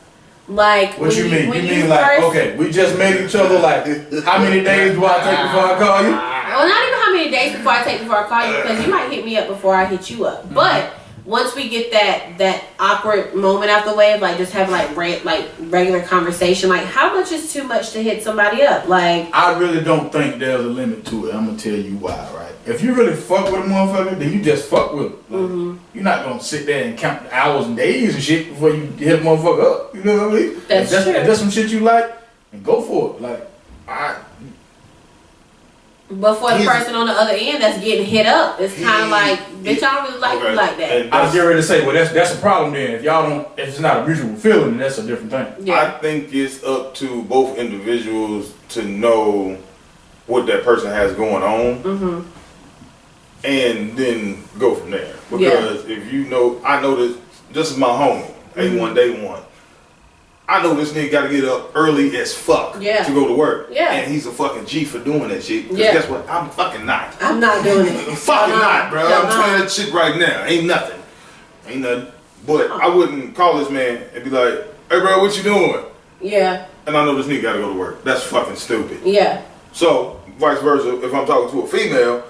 Like, what you mean? You mean like, okay, we just met each other. Like, how many days do I take before I call you? Well, not even how many days before I call you, because you might hit me up before I hit you up. But once we get that awkward moment out the way of like just having like regular conversation, like how much is too much to hit somebody up? Like, I really don't think there's a limit to it. I'm gonna tell you why, right? If you really fuck with a motherfucker, then you just fuck with them. Like, you're not gonna sit there and count hours and days and shit before you hit a motherfucker up. You know what I mean? That's true. If that's some shit you like, then go for it. Like, but for the person on the other end that's getting hit up, it's kind of like, bitch, I don't really like you like that. I was getting ready to say, well, that's a problem then. If it's not a mutual feeling, then that's a different thing. Yeah. I think it's up to both individuals to know what that person has going on, and then go from there. Because if you know, I know this is my homie, A1 Day 1. I know this nigga gotta get up early as fuck to go to work. Yeah. And he's a fucking G for doing that shit. Cause guess what? I'm fucking not. I'm not doing it. I'm fucking not, bro. I'm telling that shit right now. Ain't nothing. But I wouldn't call this man and be like, hey bro, what you doing? Yeah. And I know this nigga gotta go to work. That's fucking stupid. Yeah. So, vice versa, if I'm talking to a female,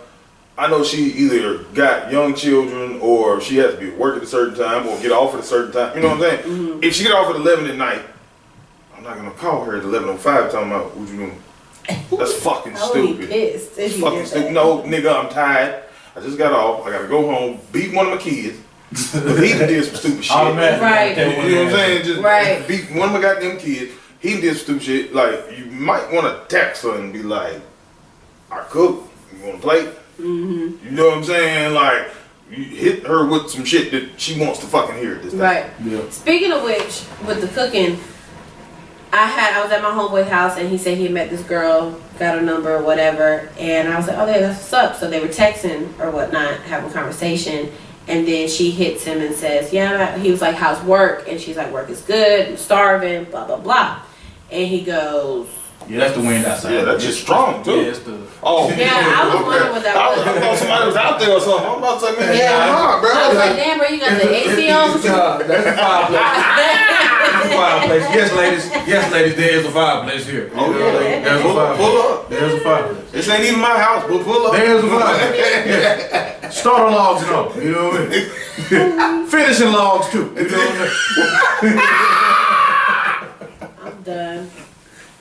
I know she either got young children or she has to be at work at a certain time or get off at a certain time. You know what I'm saying? If she get off at 11 at night, I'm not going to call her at 11:05 talking about what you doing. That's fucking stupid. It's fucking stupid. No, nigga, I'm tired. I just got off. I got to go home, beat one of my kids. He did some stupid shit. Right. You know what I'm saying? Just beat one of my goddamn kids. He did stupid shit. Like, you might want to text her and be like, I cook. You want to play? You know what I'm saying? Like, you hit her with some shit that she wants to fucking hear at this time. Right. Yeah. Speaking of which, with the cooking, I was at my homeboy's house and he said he met this girl, got her number or whatever, and I was like, oh yeah, that's what's up. So they were texting or whatnot, having a conversation, and then she hits him and says, yeah, he was like, how's work? And she's like, work is good, I'm starving, blah blah blah. And he goes, yeah, that's the wind outside. Yeah, that's just strong too. Yeah, it's the. Oh, yeah, I was wondering what that was. I thought somebody was out there or something. I'm about to say, man, bro. I was like, damn, bro, you got the AC on? That's a fireplace. Yes, ladies, there is a fireplace here. Oh, yeah. There's a fireplace. Pull up. There's a fireplace. This ain't even my house, but pull up. There's a fireplace. Yeah. Starter logs and all. You know what I mean? Finishing logs too. You know what I mean? I'm done.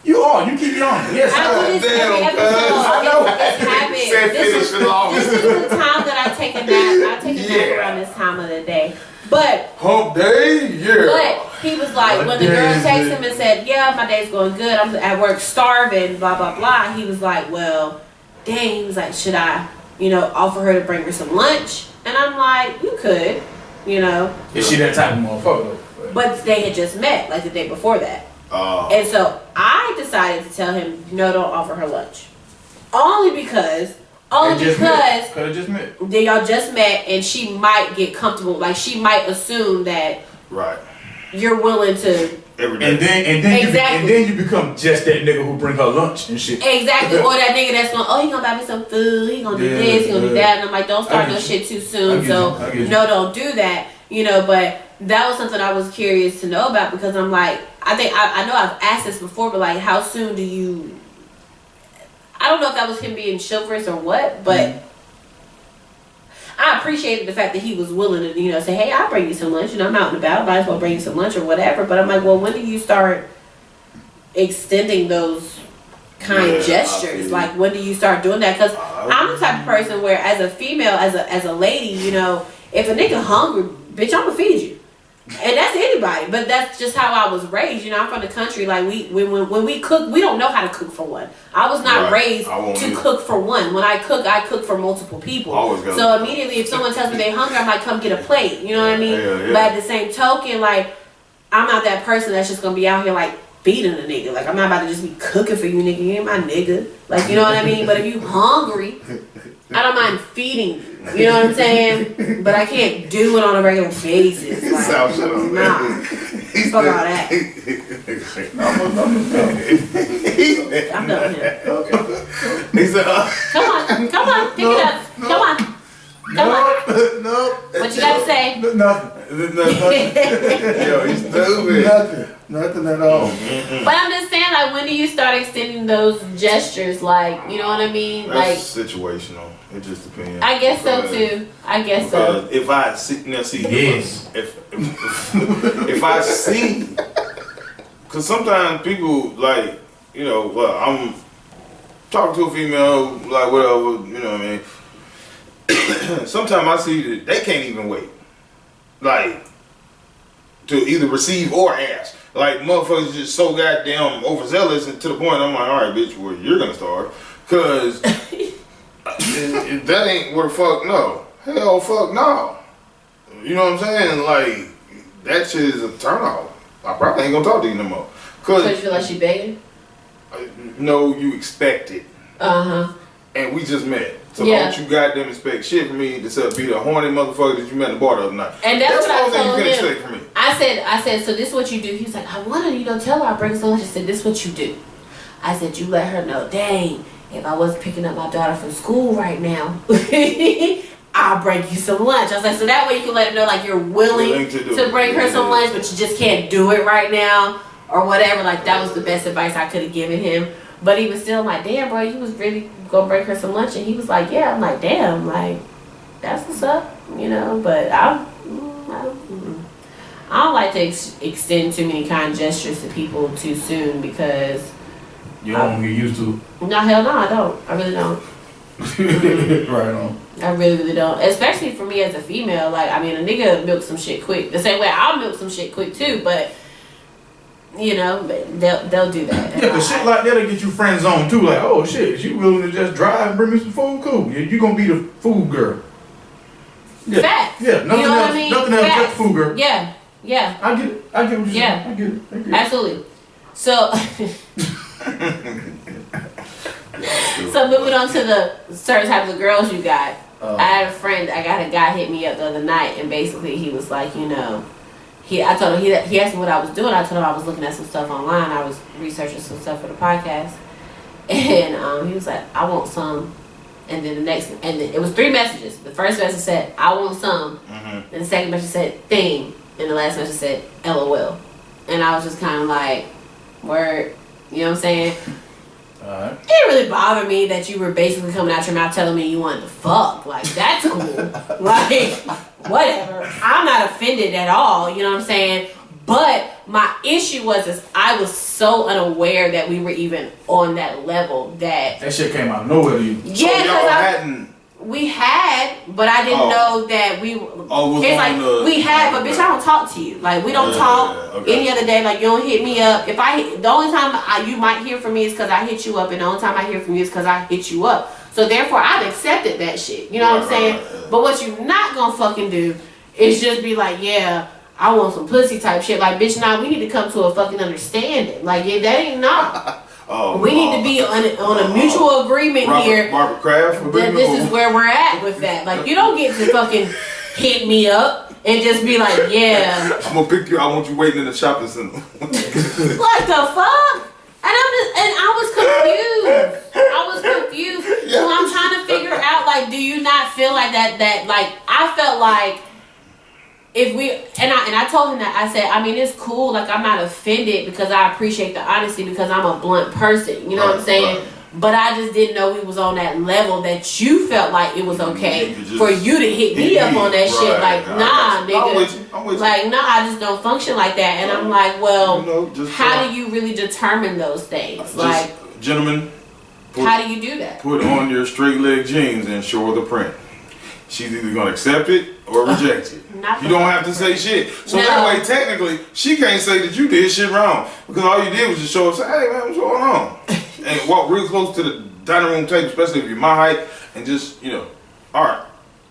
You are. You keep young. Yes, I do this every episode. I know. It's habit. Said finish the longest. This is the time that I take a nap. I take a nap around this time of the day. But hump day, yeah. But he was like, when the girl texted him and said, yeah, my day's going good, I'm at work starving, blah, blah, blah. He was like, well, dang. He was like, should I, offer her to bring her some lunch? And I'm like, you could, Is she that type of motherfucker? But they had just met, like the day before that. And so I decided to tell him, no, don't offer her lunch. Only because they y'all just met and she might get comfortable. Like she might assume that you're willing to and then you become just that nigga who bring her lunch and shit. Exactly. Or that nigga that's going, he gonna buy me some food, he gonna do this, he gonna do that. And I'm like, don't start no shit too soon. So no, don't do that. But that was something I was curious to know about because I'm like, I know I've asked this before, but like how soon do you, I don't know if that was him being chivalrous or what, but I appreciated the fact that he was willing to, say, hey, I'll bring you some lunch. I'm out and about. Might as well bring you some lunch or whatever. But I'm like, well, when do you start extending those kind gestures? Like, when do you start doing that? Because I'm the type of person where, as a female, as a lady, if a nigga hungry, bitch, I'm gonna feed you. And that's anybody, but that's just how I was raised. I'm from the country. Like when we cook, we don't know how to cook for one. I was not raised to cook for one. When I cook for multiple people. So immediately, if someone tells me they're hungry, I'm like, come get a plate. You know what I mean? Yeah. But at the same token, like I'm not that person that's just gonna be out here like feeding a nigga. Like I'm not about to just be cooking for you, nigga. You ain't my nigga. Like you know what I mean? But if you hungry, I don't mind feeding you. You know what I'm saying? But I can't do it on a regular basis. Like, nah. Fuck all that. I'm done with him. Okay. He said, Come on. Pick it up. Come on. No. What you got to say? Nothing. Yo, he's stupid. Nothing at all. But I'm just saying, like, when do you start extending those gestures? Like, you know what I mean? That's like situational. It just depends. I guess so too. If I see, yes. If I see, because sometimes people like, I'm talking to a female, like whatever, you know what I mean. Sometimes I see that they can't even wait, like, to either receive or ask. Like, motherfuckers just so goddamn overzealous and to the point I'm like, all right, bitch, well, you're gonna starve. Because that ain't what the fuck, no. Hell, fuck no. You know what I'm saying? Like, that shit is a turn off. I probably ain't gonna talk to you no more. Because you feel like she begging? No, you expect it. Uh-huh. And we just met. So don't you goddamn expect shit from me to be the horny motherfucker that you met in the bar the other night. And that's what I told him. You can expect from me. I said, so this is what you do. He was like, I want to, tell her I bring some lunch. I said, this is what you do. I said, you let her know, dang, if I wasn't picking up my daughter from school right now, I'll bring you some lunch. I was like, so that way you can let her know, like, you're willing to bring her some lunch, but you just can't do it right now or whatever. Like, that was the best advice I could have given him. But he was still like, damn, bro, you was really gonna bring her some lunch? And he was like, yeah. I'm like, damn, like, that's what's up, But I don't like to extend too many kind gestures to people too soon because you don't get used to it. No, hell no, I don't. I really don't. Right on. I really don't. Especially for me as a female. Like, I mean, a nigga milk some shit quick. The same way I'll milk some shit quick too, but but they'll do that. Yeah, cause shit like that'll get you friend zone too. Like, oh shit, she willing to just drive and bring me some food? Cool. You gonna be the food girl. Yeah. Facts. Yeah, nothing else. I mean? Nothing else but food girl. Yeah. I get it. I get what you're saying. I get it. Absolutely. So, so moving on to the certain types of girls you got. I had a friend. I got a guy hit me up the other night, and basically he was like, I told him he asked me what I was doing. I told him I was looking at some stuff online. I was researching some stuff for the podcast, and he was like, I want some. And then it was 3 messages. The first message said, I want some. And the second message said, thing. And the last message said, LOL. And I was just kind of like, word. You know what I'm saying? It didn't really bother me that you were basically coming out your mouth telling me you wanted to fuck. Like, that's cool. Like, whatever. I'm not offended at all. You know what I'm saying? But my issue is I was so unaware that we were even on that level that shit came out of nowhere to you. Yeah, hadn't. We had, but I didn't know that we. It's like we had, but bitch, I don't talk to you. Like we don't talk any other day. Like you don't hit me up. The only time you might hear from me is because I hit you up, and the only time I hear from you is because I hit you up. So therefore, I've accepted that shit. You know what I'm saying? But what you not gonna fucking do is just be like, yeah, I want some pussy type shit. Like, bitch, nah, we need to come to a fucking understanding. Like, yeah, that ain't not. We need to be on a mutual agreement here. Barbara Kraft. That this is where we're at with that. Like, you don't get to fucking hit me up and just be like, yeah. I'm gonna pick you. I want you waiting in the shopping center. What the fuck? And I was confused. Yeah. So I'm trying to figure out, like, do you not feel like that like I felt like if we and I told him that I said, I mean, it's cool, like I'm not offended because I appreciate the honesty because I'm a blunt person, you know what I'm saying? Right. But I just didn't know we was on that level that you felt like it was okay for you to hit me up on that shit. Like, nah, nigga. I'm with you. Like, nah, I just don't function like that. And I'm like, well, how do you really determine those things? Like, gentlemen, how do you do that? Put on your straight leg jeans and show her the print. She's either gonna accept it or reject it. You don't have to say shit. So that way, technically, she can't say that you did shit wrong because all you did was just show up and say, "Hey man, what's going on?" and walk real close to the dining room table, especially if you're my height, and just all right.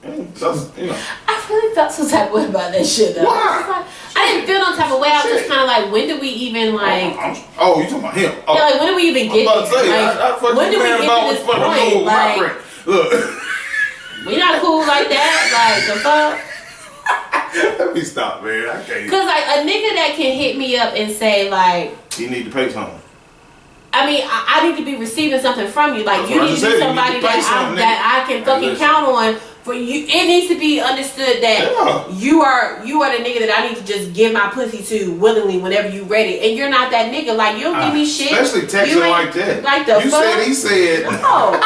That's, I really felt some type of way about that shit though. Why? I didn't feel no type of way. I was just kind of like, when did we even like? Oh, you talking about him? Oh. Yeah, like when did we even get? When did we get to this point? Like, look. We not cool like that. Like the fuck. Let me stop, man. I can't. Cause like a nigga that can hit me up and say like, you need to pay something. I mean, I need to be receiving something from you. Like you need to be somebody that I can fucking count on. For you, it needs to be understood that you are the nigga that I need to just give my pussy to willingly whenever you ready, and you're not that nigga. Like you don't give me shit, especially texting like that. Like the you fuck? Said he said. No.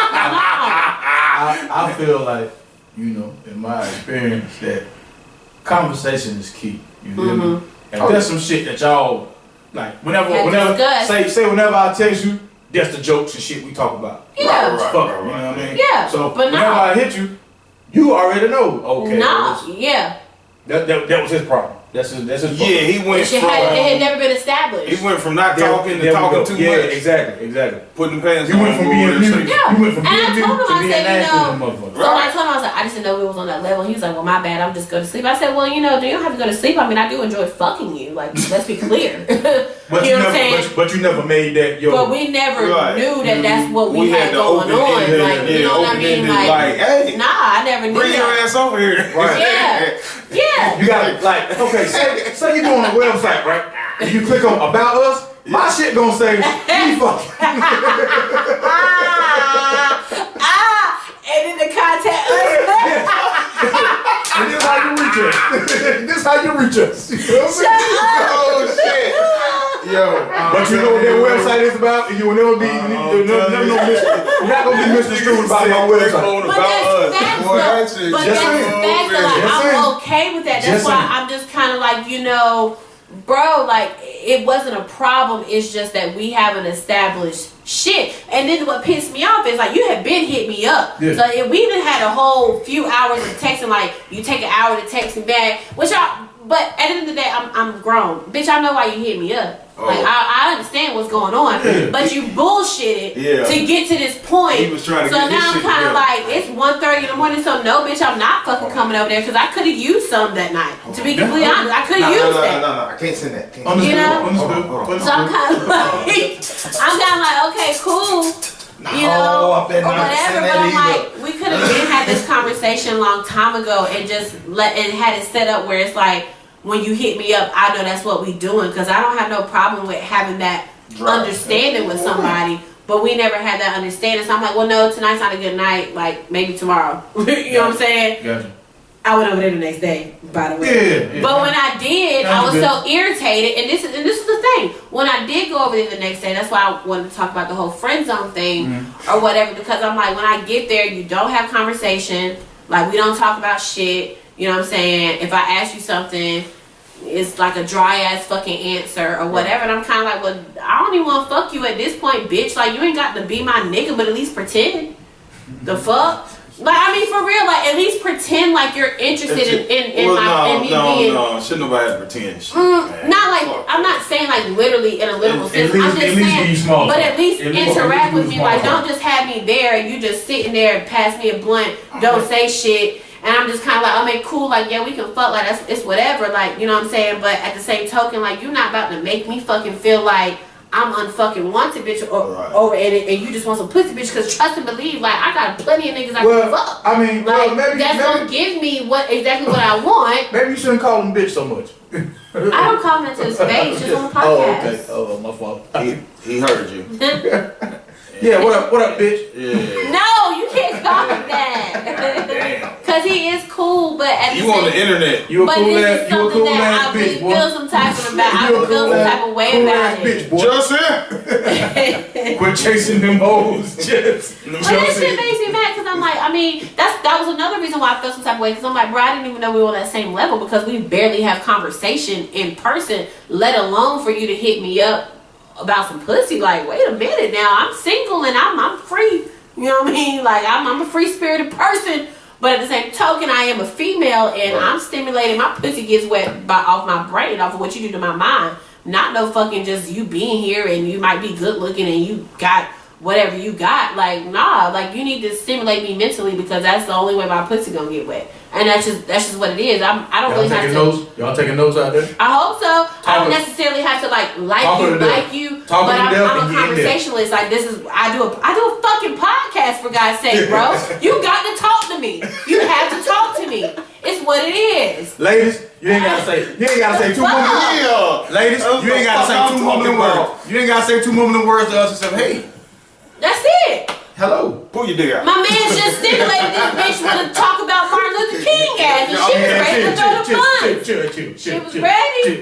I feel like in my experience that conversation is key. You know, and if there's some shit that y'all like, whenever say whenever I text you, that's the jokes and shit we talk about. Yeah, right, you know what I mean? Yeah. So whenever I hit you. You already know. Okay. No. Yeah. That was his problem. That's his problem. Yeah, he went from. It had never been established. He went from not talking to talking too much. Yeah, exactly. Putting pants on. You went from being mute. Yeah. You went from being mute to being nasty to the motherfucker. So when I told him, I was like, I just didn't know we was on that level. He was like, well, my bad. I'm just going to sleep. I said, well, you don't have to go to sleep. I mean, I do enjoy fucking you. Like, let's be clear. But you know what I'm saying? But you never made that But we never knew that that's what we had going on. Like, you know what I mean? Like, hey, nah, I never knew. Bring your ass over here. Yeah. You got like, okay, say you go on a website, right? And you click on About Us, my shit gonna say, we fucking. And then the contact us. And this how you reach us. This how you reach us. You know what I'm saying? Oh shit. Yo, but you know what that website is about, and you will never be, you're not gonna be misconstrued about my website. But that's I'm okay with that. That's why I'm just kind of like, bro, like it wasn't a problem. It's just that we haven't established shit. And then what pissed me off is like you had been hit me up. Yeah. So if we even had a whole few hours of texting, like you take an hour to text me back, but at the end of the day, I'm grown, bitch. I know why you hit me up. Like I understand what's going on, but you bullshitted to get to this point. He was trying to so now I'm kind of like, it's 1:30 in the morning. So no, bitch, I'm not fucking coming over there because I could have used some that night. To be completely honest, I could have used that. No, I can't send that. So I'm kind of like, okay, cool. Or whatever, but I'm like, we could have had this conversation a long time ago and just had it set up where it's like, when you hit me up, I know that's what we doing because I don't have no problem with having that understanding with somebody, but we never had that understanding. So I'm like, well, no, tonight's not a good night. Like maybe tomorrow. You know what I'm saying? Gotcha. I went over there the next day, by the way. Yeah. But when I did, I was so irritated. And this is the thing. When I did go over there the next day, that's why I wanted to talk about the whole friend zone thing or whatever. Because I'm like, when I get there, you don't have conversation. Like we don't talk about shit. You know what I'm saying? If I ask you something, it's like a dry ass fucking answer or whatever, and I'm kind of like, well, I don't even want to fuck you at this point, bitch. Like, you ain't got to be my nigga, but at least pretend. The fuck? Like, I mean, for real, like, at least pretend like you're interested in me being. No, shouldn't nobody have to pretend shit. Not like, I'm not saying like literally in a literal sense. I'm just saying, but at least interact with me. Like, don't just have me there and you just sitting there and pass me a blunt, don't say shit. And I'm just kind of like, I mean, cool, like, yeah, we can fuck, like, it's whatever, like, you know what I'm saying? But at the same token, like, you're not about to make me fucking feel like I'm unfucking wanted, bitch, and you just want some pussy, bitch, because trust and believe, like, I got plenty of niggas I can fuck. I mean, like, maybe gonna give me exactly what I want. Maybe you shouldn't call him bitch so much. I don't call him into his face, just on the podcast. Oh, okay. Oh, my fault. He heard you. Yeah, what up, bitch? Yeah. No, you can't call him that. Cause he is cool, but at the you on the internet. You a but cool this ass, is something cool that I really feel some type of about. I feel some type of way about it. Bitch, boy. Justin. Quit chasing them hoes. Just. But that shit makes me mad because I'm like, I mean, that was another reason why I felt some type of way. Because I'm like, bro, I didn't even know we were on that same level because we barely have conversation in person, let alone for you to hit me up about some pussy. Like, wait a minute now, I'm single and I'm free. You know what I mean? Like, I'm a free spirited person, but at the same token, I am a female and I'm stimulating. My pussy gets wet off my brain, off of what you do to my mind. Not no fucking just you being here and you might be good looking and you got whatever you got. Like, nah, like you need to stimulate me mentally because that's the only way my pussy gonna get wet. And that's just what it is. I don't really have to. Y'all taking notes out there? I hope so. I don't necessarily have to like you, but I'm a conversationalist. Like I do a fucking podcast for God's sake, bro. You got to talk to me. You have to talk to me. It's what it is. Ladies, you ain't gotta say 2 more. Ladies, you ain't gotta say 2 more words. You ain't gotta say 2 more words to us except hey. That's it. Hello. Pull your dick out. My man just stimulated this bitch with a talk about Martin Luther King ass, and she was ready to throw the punch. She was ready.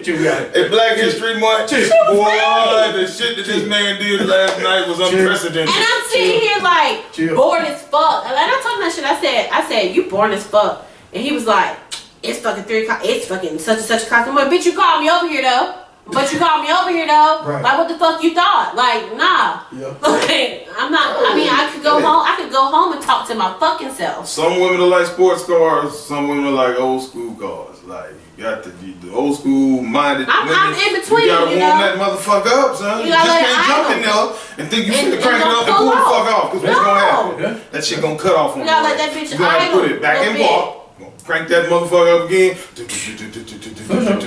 At Black History Month, boy, the shit that this man did last night was unprecedented. And I'm sitting here like bored as fuck. And I told him that shit. I said, you bored as fuck. And he was like, it's fucking 3 o'clock. It's fucking such and such o'clock. I'm like, bitch, you called me over here though. But you called me over here though. Right. Like, what the fuck you thought? Like, nah. Yeah. Like, I'm not. I mean, I could go home. I could go home and talk to my fucking self. Some women are like sports cars. Some women are like old school cars. Like, you got the old school minded. I'm in between. You gotta warm that motherfucker up, son. You just can't jump in there and think you finna crank it up and pull the fuck off. Cause what's gonna happen? That shit gonna cut off on you. You gotta let that bitch. You gotta put it back in park. Crank that motherfucker up again.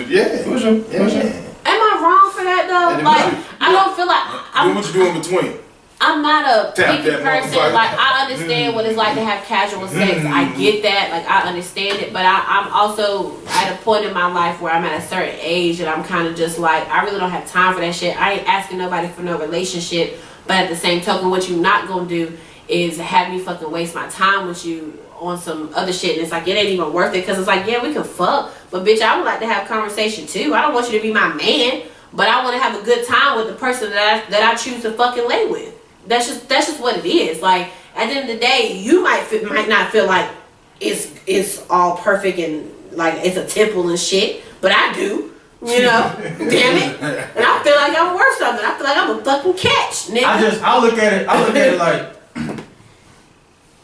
Yeah. Am I wrong for that though? Like, I don't feel like do what you do in between. I'm not a picky person. Like, I understand what it's like to have casual sex. I get that. Like, I understand it. But I'm also at a point in my life where I'm at a certain age and I'm kind of just like, I really don't have time for that shit. I ain't asking nobody for no relationship. But at the same token, what you not gonna do is have me fucking waste my time with you on some other shit, and it's like it ain't even worth it because it's like, yeah, we can fuck, but bitch, I would like to have conversation too. I don't want you to be my man, but I want to have a good time with the person that I choose to fucking lay with. That's just what it is. Like, at the end of the day, you might not feel like it's all perfect and like it's a temple and shit, but I do. You know, damn it, and I feel like I'm worth something. I feel like I'm a fucking catch, nigga. I look at it like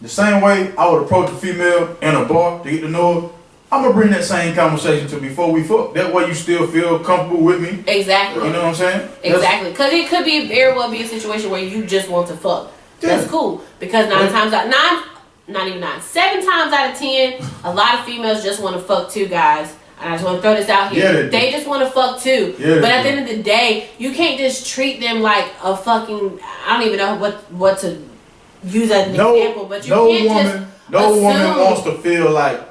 the same way I would approach a female in a bar to get to know her. I'm gonna bring that same conversation to before we fuck. That way you still feel comfortable with me. Exactly. You know what I'm saying? Exactly. Because it could be very well be a situation where you just want to fuck. Yeah. That's cool. Because 7 times out of 10, a lot of females just want to fuck too, guys. And I just want to throw this out here. Yeah, they just want to fuck too. Yeah, but at the end of the day, you can't just treat them like a fucking, I don't even know what to use as an example, but you can't just no woman wants to feel like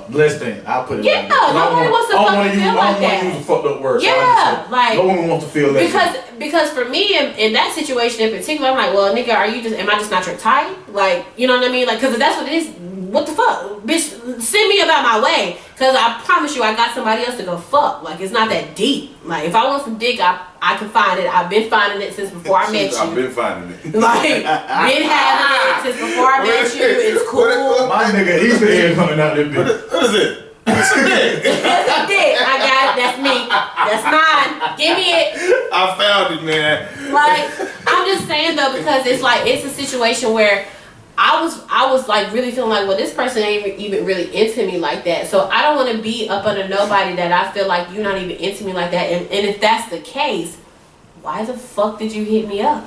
less than. I'll put it. Yeah, nobody wants to fucking feel like that. I don't want to use a fucked up word. Yeah, like no woman wants to feel less because for me in that situation in particular, I'm like, well, nigga, am I just not your type? Like, you know what I mean? Like, because if that's what it is, what the fuck, bitch? Send me about my way, cause I promise you, I got somebody else to go fuck. Like, it's not that deep. Like, if I want some dick, I can find it. I've been finding it since before I met you. I've been finding it. Like, been having it since before I met you. It's cool. My nigga, he's the head coming out there, bitch. What is it? It's a dick. It's a dick. I got it. That's me. That's mine. Give me it. I found it, man. Like, I'm just saying though, because it's like, it's a situation where I was like really feeling like, well, this person ain't even really into me like that. So I don't want to be up under nobody that I feel like you're not even into me like that. And if that's the case, why the fuck did you hit me up?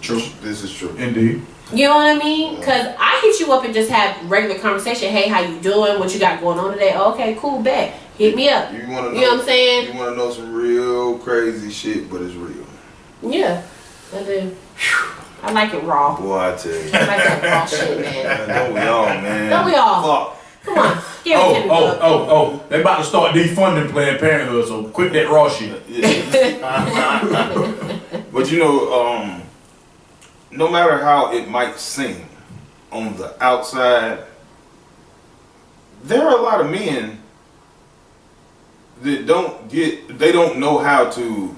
True. This is true. Indeed. You know what I mean? Because I hit you up and just have regular conversation. Hey, how you doing? What you got going on today? Oh, okay, cool, bet. Hit me up. You want to know? You know what I'm saying? You want to know some real crazy shit, but it's real. Yeah, I do. I like it raw. Boy, I tell you. I like that raw shit, man. Don't we all, man? Don't we all? Fuck. Come on, give it to me. Bud. Oh, they about to start defunding Planned Parenthood, so quit that raw shit. But you know, no matter how it might seem on the outside, there are a lot of men that they don't know how to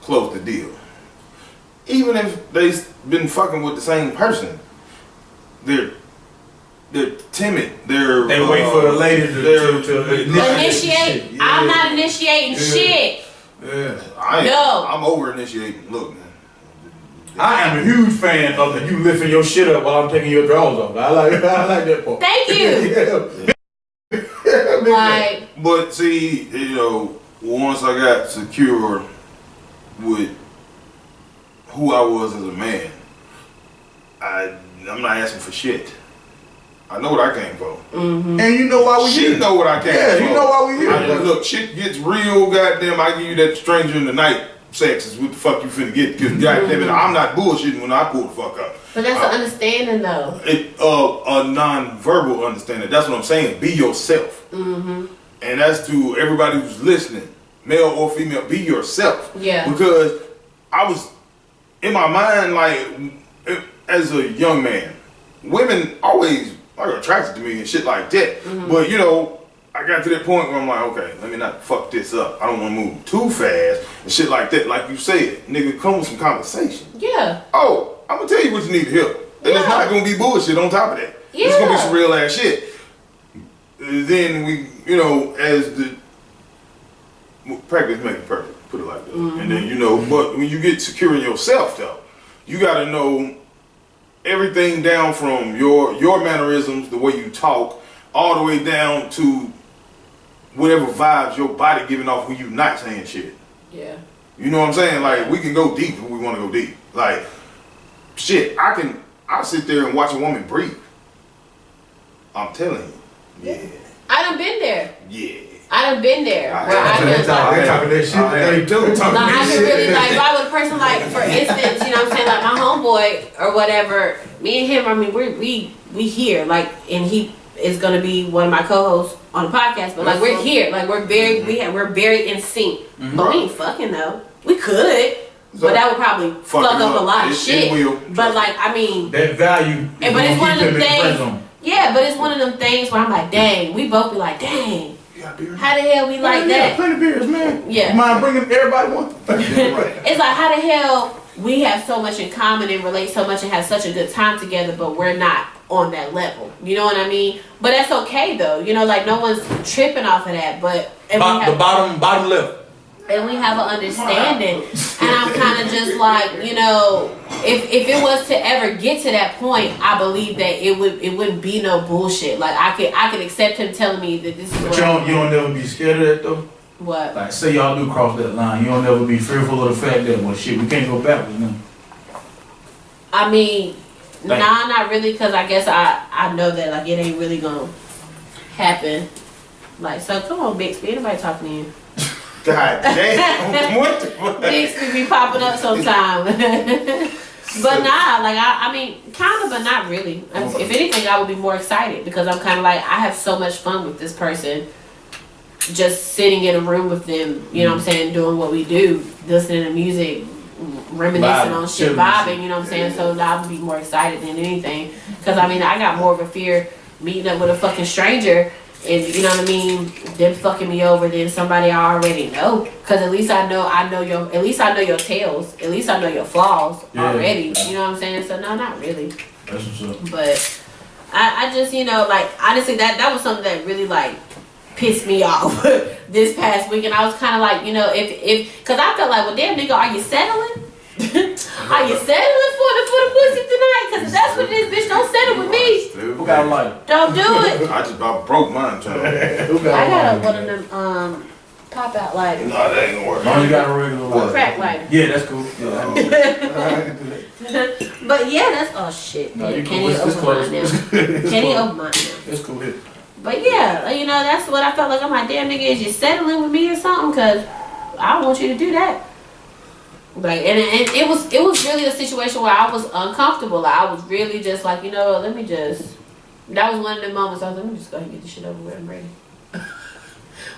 close the deal. Even if they've been fucking with the same person, they're timid. They wait for the lady to initiate. Yeah. I'm not initiating shit. Yeah. I'm over initiating. Look, man. I am a huge fan of you lifting your shit up while I'm taking your drawers off. I like that part. Thank you. Yeah. Like, But see, you know, once I got secure with who I was as a man, I'm not asking for shit. I know what I came for. mm-hmm. And you know why we here. She know what I came for. Yeah, you know why we here. Look, shit gets real, goddamn. I give you that stranger in the night sex is what the fuck you finna get. Because goddamn it, I'm not bullshitting when I pull the fuck up. But that's an understanding though. A non-verbal understanding. That's what I'm saying. Be yourself. Mm-hmm. And that's to everybody who's listening, male or female, be yourself. Yeah. Because I was, in my mind, like, as a young man, women always are attracted to me and shit like that. Mm-hmm. But, you know, I got to that point where I'm like, okay, let me not fuck this up. I don't want to move too fast and shit like that. Like you said, nigga, come with some conversation. Yeah. Oh, I'm going to tell you what you need to hear. And it's not going to be bullshit on top of that. Yeah. It's going to be some real ass shit. Then we, you know, as the practice makes perfect, put it like that. Mm-hmm. And then, you know, but when you get secure in yourself, though, you got to know everything down from your mannerisms, the way you talk, all the way down to whatever vibes your body giving off when you not saying shit. Yeah. You know what I'm saying? Like, we can go deep if we want to go deep. Like, shit, I'll sit there and watch a woman breathe. I'm telling you. Yeah. I done been there. Yeah. I done been there. Where I They just talking that shit. They do. like, I can really like, if I was a person like, for instance, you know what I'm saying, like my homeboy or whatever, me and him, I mean, we here, like, and he is gonna be one of my co-hosts on the podcast, but like we're here, like we're very in sync, but we ain't fucking though. We could, but that would probably fuck up a lot of shit. But like, I mean, that value. but it's one of them things. Yeah, but it's one of them things where I'm like, dang, we both be like, dang. How the hell we like that? Plenty of beers, man. Yeah. You mind bringing everybody one? It's like, how the hell we have so much in common and relate so much and have such a good time together, but we're not on that level. You know what I mean? But that's okay though. You know, like no one's tripping off of that. But and The bottom left. And we have an understanding. And I'm kind of just like, you know, if it was to ever get to that point, I believe that it wouldn't be no bullshit. Like I could accept him telling me that this is. But you don't never be scared of that though. What? Like say y'all do cross that line, you don't never be fearful of the fact that well shit we can't go backwards now. I mean, nah, not really, because I guess I know that like it ain't really gonna happen. Like, so come on, Bixby, anybody talking to you? God damn. What the fuck? Bixby be popping up sometime. But nah, like I mean, kind of, but not really. If anything, I would be more excited because I'm kind of like, I have so much fun with this person. Just sitting in a room with them, you know what I'm saying, doing what we do, listening to music, reminiscing on shit, vibing, you know what I'm saying? So I would be more excited than anything. Because I mean, I got more of a fear meeting up with a fucking stranger and, you know what I mean, them fucking me over than somebody I already know. Because at least I know your tails. At least I know your flaws already. You know what I'm saying? So no, not really. That's what's up. But I just, you know, like, honestly, that was something that really, like, pissed me off this past week, and I was kind of like, you know, because I felt like, well, damn nigga, are you settling? Are you settling for the pussy tonight? Because if that's what it is, bitch, don't settle with me. Who got a lighter? Don't do it. I just about broke mine, child. Who got I a got lighter? one of them pop out lighters. No, that ain't gonna work. Long as you got a regular lighter. Crack lighter. Yeah, that's cool. Yeah, I can do that. But yeah, that's shit. No, you Can't cool. even It's open close. mine now. It's Can't even close. open mine now. It's cool. Here. But yeah, you know, that's what I felt like. I'm like, damn nigga, is you settling with me or something? Because I don't want you to do that. Like, and it was really a situation where I was uncomfortable. Like, I was really just like, you know, let me just. That was one of the moments I was like, let me just go ahead and get this shit over with. I'm ready.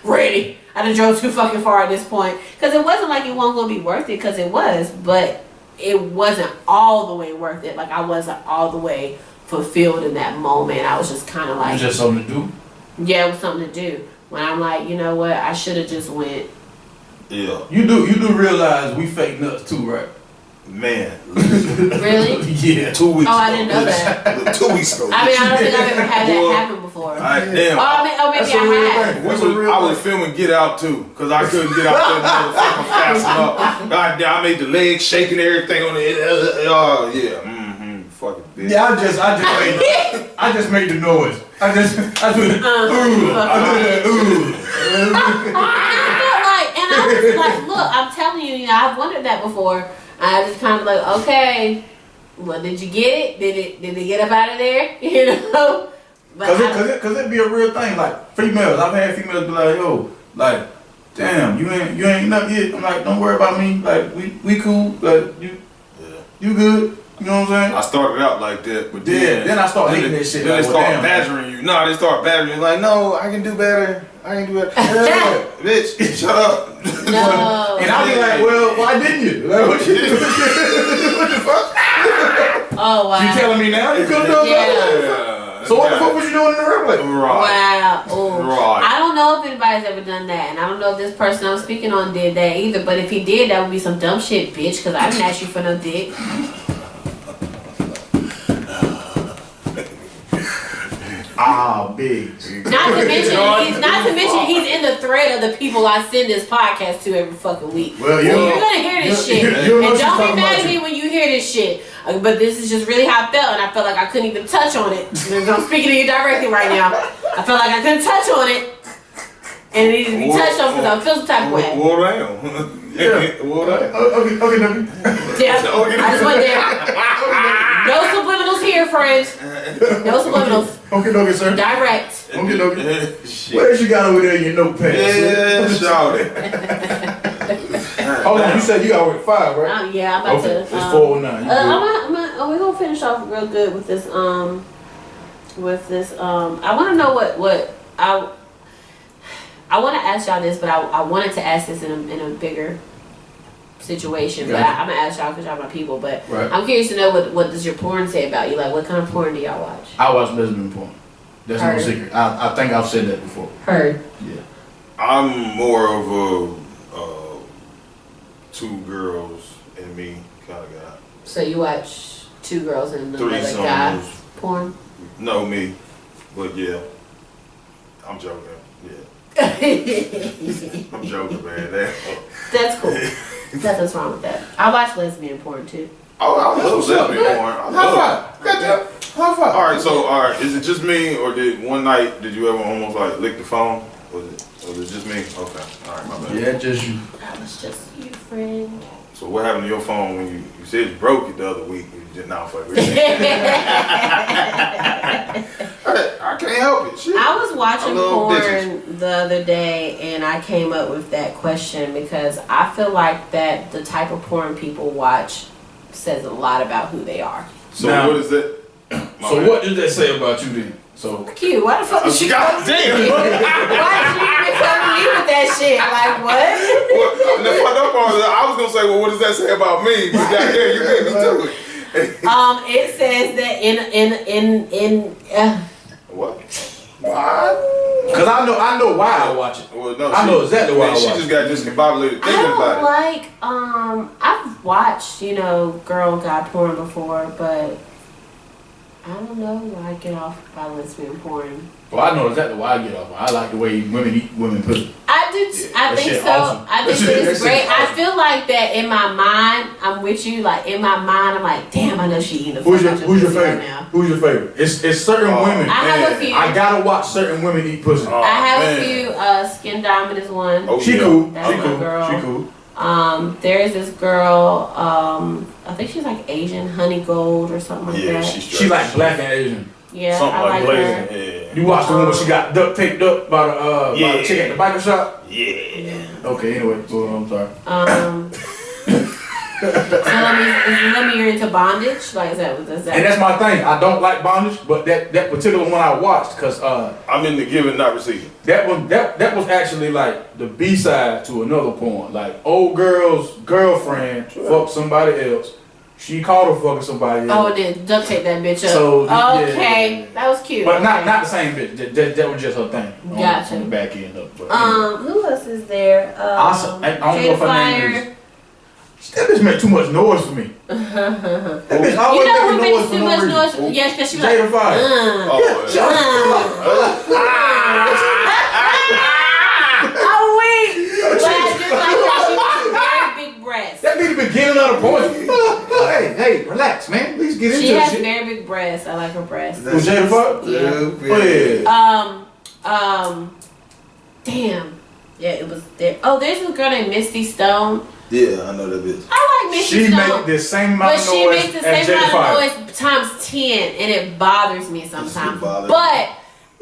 Ready. I done drove too fucking far at this point. Because it wasn't like it wasn't going to be worth it, because it was. But it wasn't all the way worth it. Like, I wasn't all the way fulfilled in that moment. I was just kind of It like. was just something to do. Yeah, it was something to do. When I'm like, you know what? I should have just went. Yeah. You do realize we fake nuts too, right? Man. Really? Yeah. 2 weeks Oh, ago. I didn't know that. 2 weeks ago. I mean, I don't think I've ever had that Boy. happen before. Damn. Maybe That's a I real have. thing. That's a real I was thing. filming Get Out too, because I couldn't get out that motherfucker fast enough. God damn, I made the legs shaking everything on it. Yeah. Fucking bitch. Yeah, I just made the noise. I did that. I felt like, and I was like, look, I'm telling you, I've wondered that before. I just kind of like, okay, well, did you get it? Did it get up out of there? You know? But Cause it'd be a real thing. Like females, I've had females be like, yo, like, damn, you ain't nothing yet. I'm like, don't worry about me. Like, we cool. Like, you good. You know what I'm saying? I started out like that, but Then I start hating that shit. Then Like, they well, start damn, badgering you. No, they start badgering you. Like, no, I can do better. Yeah, bitch, shut up. no. And I'll be like, well, why didn't you? Like, what you do? What the fuck? Oh, wow. You telling me now? You couldn't do it? Yeah. So what the fuck was you doing in the replay? Right. Wow. Ooh. Right. I don't know if anybody's ever done that. And I don't know if this person I'm speaking on did that either. But if he did, that would be some dumb shit, bitch. Because I didn't ask you for no dick. Ah, big. Not to mention he's in the thread of the people I send this podcast to every fucking week. Well, you're gonna hear this shit. you know And she's don't be talking mad about at me you. when you hear this shit. But this is just really how I felt, and I felt like I couldn't even touch on it. I'm speaking to you directly right now. I felt like I couldn't touch on it. And it needed to be touched on because I feel some type of way. Well, down. Yeah. Well, down. Okay. Yeah, I just went there. No subliminals here, friends. No subliminals. Okay, sir. Direct. Okay. Shit. What else you got over there in your notepad? Yeah, shout it. Hold on, you said you got to work 5, right? Yeah, I'm about Okay, to. it's 409. You good. We're gonna finish off real good with this. I want to know what I want to ask y'all this, but I wanted to ask this in a bigger situation. But I'm gonna ask y'all because y'all my people. But Right. I'm curious to know what does your porn say about you? Like, what kind of porn do y'all watch? I watch lesbian porn. That's no Heard. secret. I think I've said that before. Heard. Yeah. I'm more of a 2 girls and me kind of guy. So you watch 2 girls and another Threesomes. guy porn? No, me. But yeah. I'm joking. Yeah. I'm joking, man. That's cool. Nothing's wrong with that. I watch lesbian porn too. Oh, I love lesbian porn. I love it. High five. All right, is it just me, or did you ever almost like lick the phone? Was it just me? Okay, all right, my bad. Yeah, just you. That was just you, friend. So what happened to your phone when you said you broke it the other week? You just now fuck with it. I can't help it. Shit. I was watching I love porn bitches. the other day, and I came up with that question because I feel like that the type of porn people watch says a lot about who they are. So Now- what is that? So what does that say about you then? So Q, why the fuck did you God damn! Why did you even come to me with that shit? Like, what? Well, the fucked up part is, I was gonna say, well, what does that say about me? But goddamn, you beat me to it. It says that What? What? Cause I know why I watch it. Well, no, I know exactly why I She watch just it. got discombobulated I thinking don't about it. like, I've watched, girl and guy porn before, but I don't know why I get off by lesbian porn. Well, I know exactly why I get off. I like the way women eat women pussy. I do. I that think shit so. awesome. I think That it's shit great. awesome. I feel like that in my mind. I'm with you. Like in my mind, I'm like, damn, I know she eating the Who's fuck your out Who's your pussy right favorite? now. Who's your favorite? It's certain women. I have a few. I gotta watch certain women eat pussy. Oh, I have man. a few. Skin Diamond is one. Oh, She yeah. cool. That's She my cool. girl. She cool. There is this girl. I think she's like Asian, Honey Gold or something like Yeah, that. She like black and Asian. Yeah, Something I like like blazing. her. Yeah. You watched the one where she got duct taped up by the chick at the biker shop? Yeah. Okay, anyway, well, I'm sorry. So let me you're into bondage? Like is that? And that's my thing. I don't like bondage, but that particular one I watched, cause I'm in the giving, not receiving. that was actually like the B-side to another porn. Like old girl's girlfriend fucked somebody else. She caught her fucking somebody else. Oh, and then duct tape that bitch up. So, yeah. Okay, that was cute. But okay. not the same bitch. That was just her thing. Gotcha. On the back end of it. But anyway. Who else is there? I don't know if her name is. That bitch make too much noise for me. That bitch You always know who making noise makes for too no much reason. noise? Yes, because she like. Jada Fire. Oh, I'm weak. But I just like that she has very big breasts. That be the beginning of the point. Hey, relax, man. Please get into She has shit. very big breasts. I like her breasts. Was Jada Fire? Yeah. Oh, Damn. Yeah, it was there. Oh, there's a girl named Misty Stone. Yeah, I know that bitch. I like Misty She Stone. make the same amount But of she noise makes the as same Jada amount Fire. of noise times 10, and it bothers me sometimes. bothers But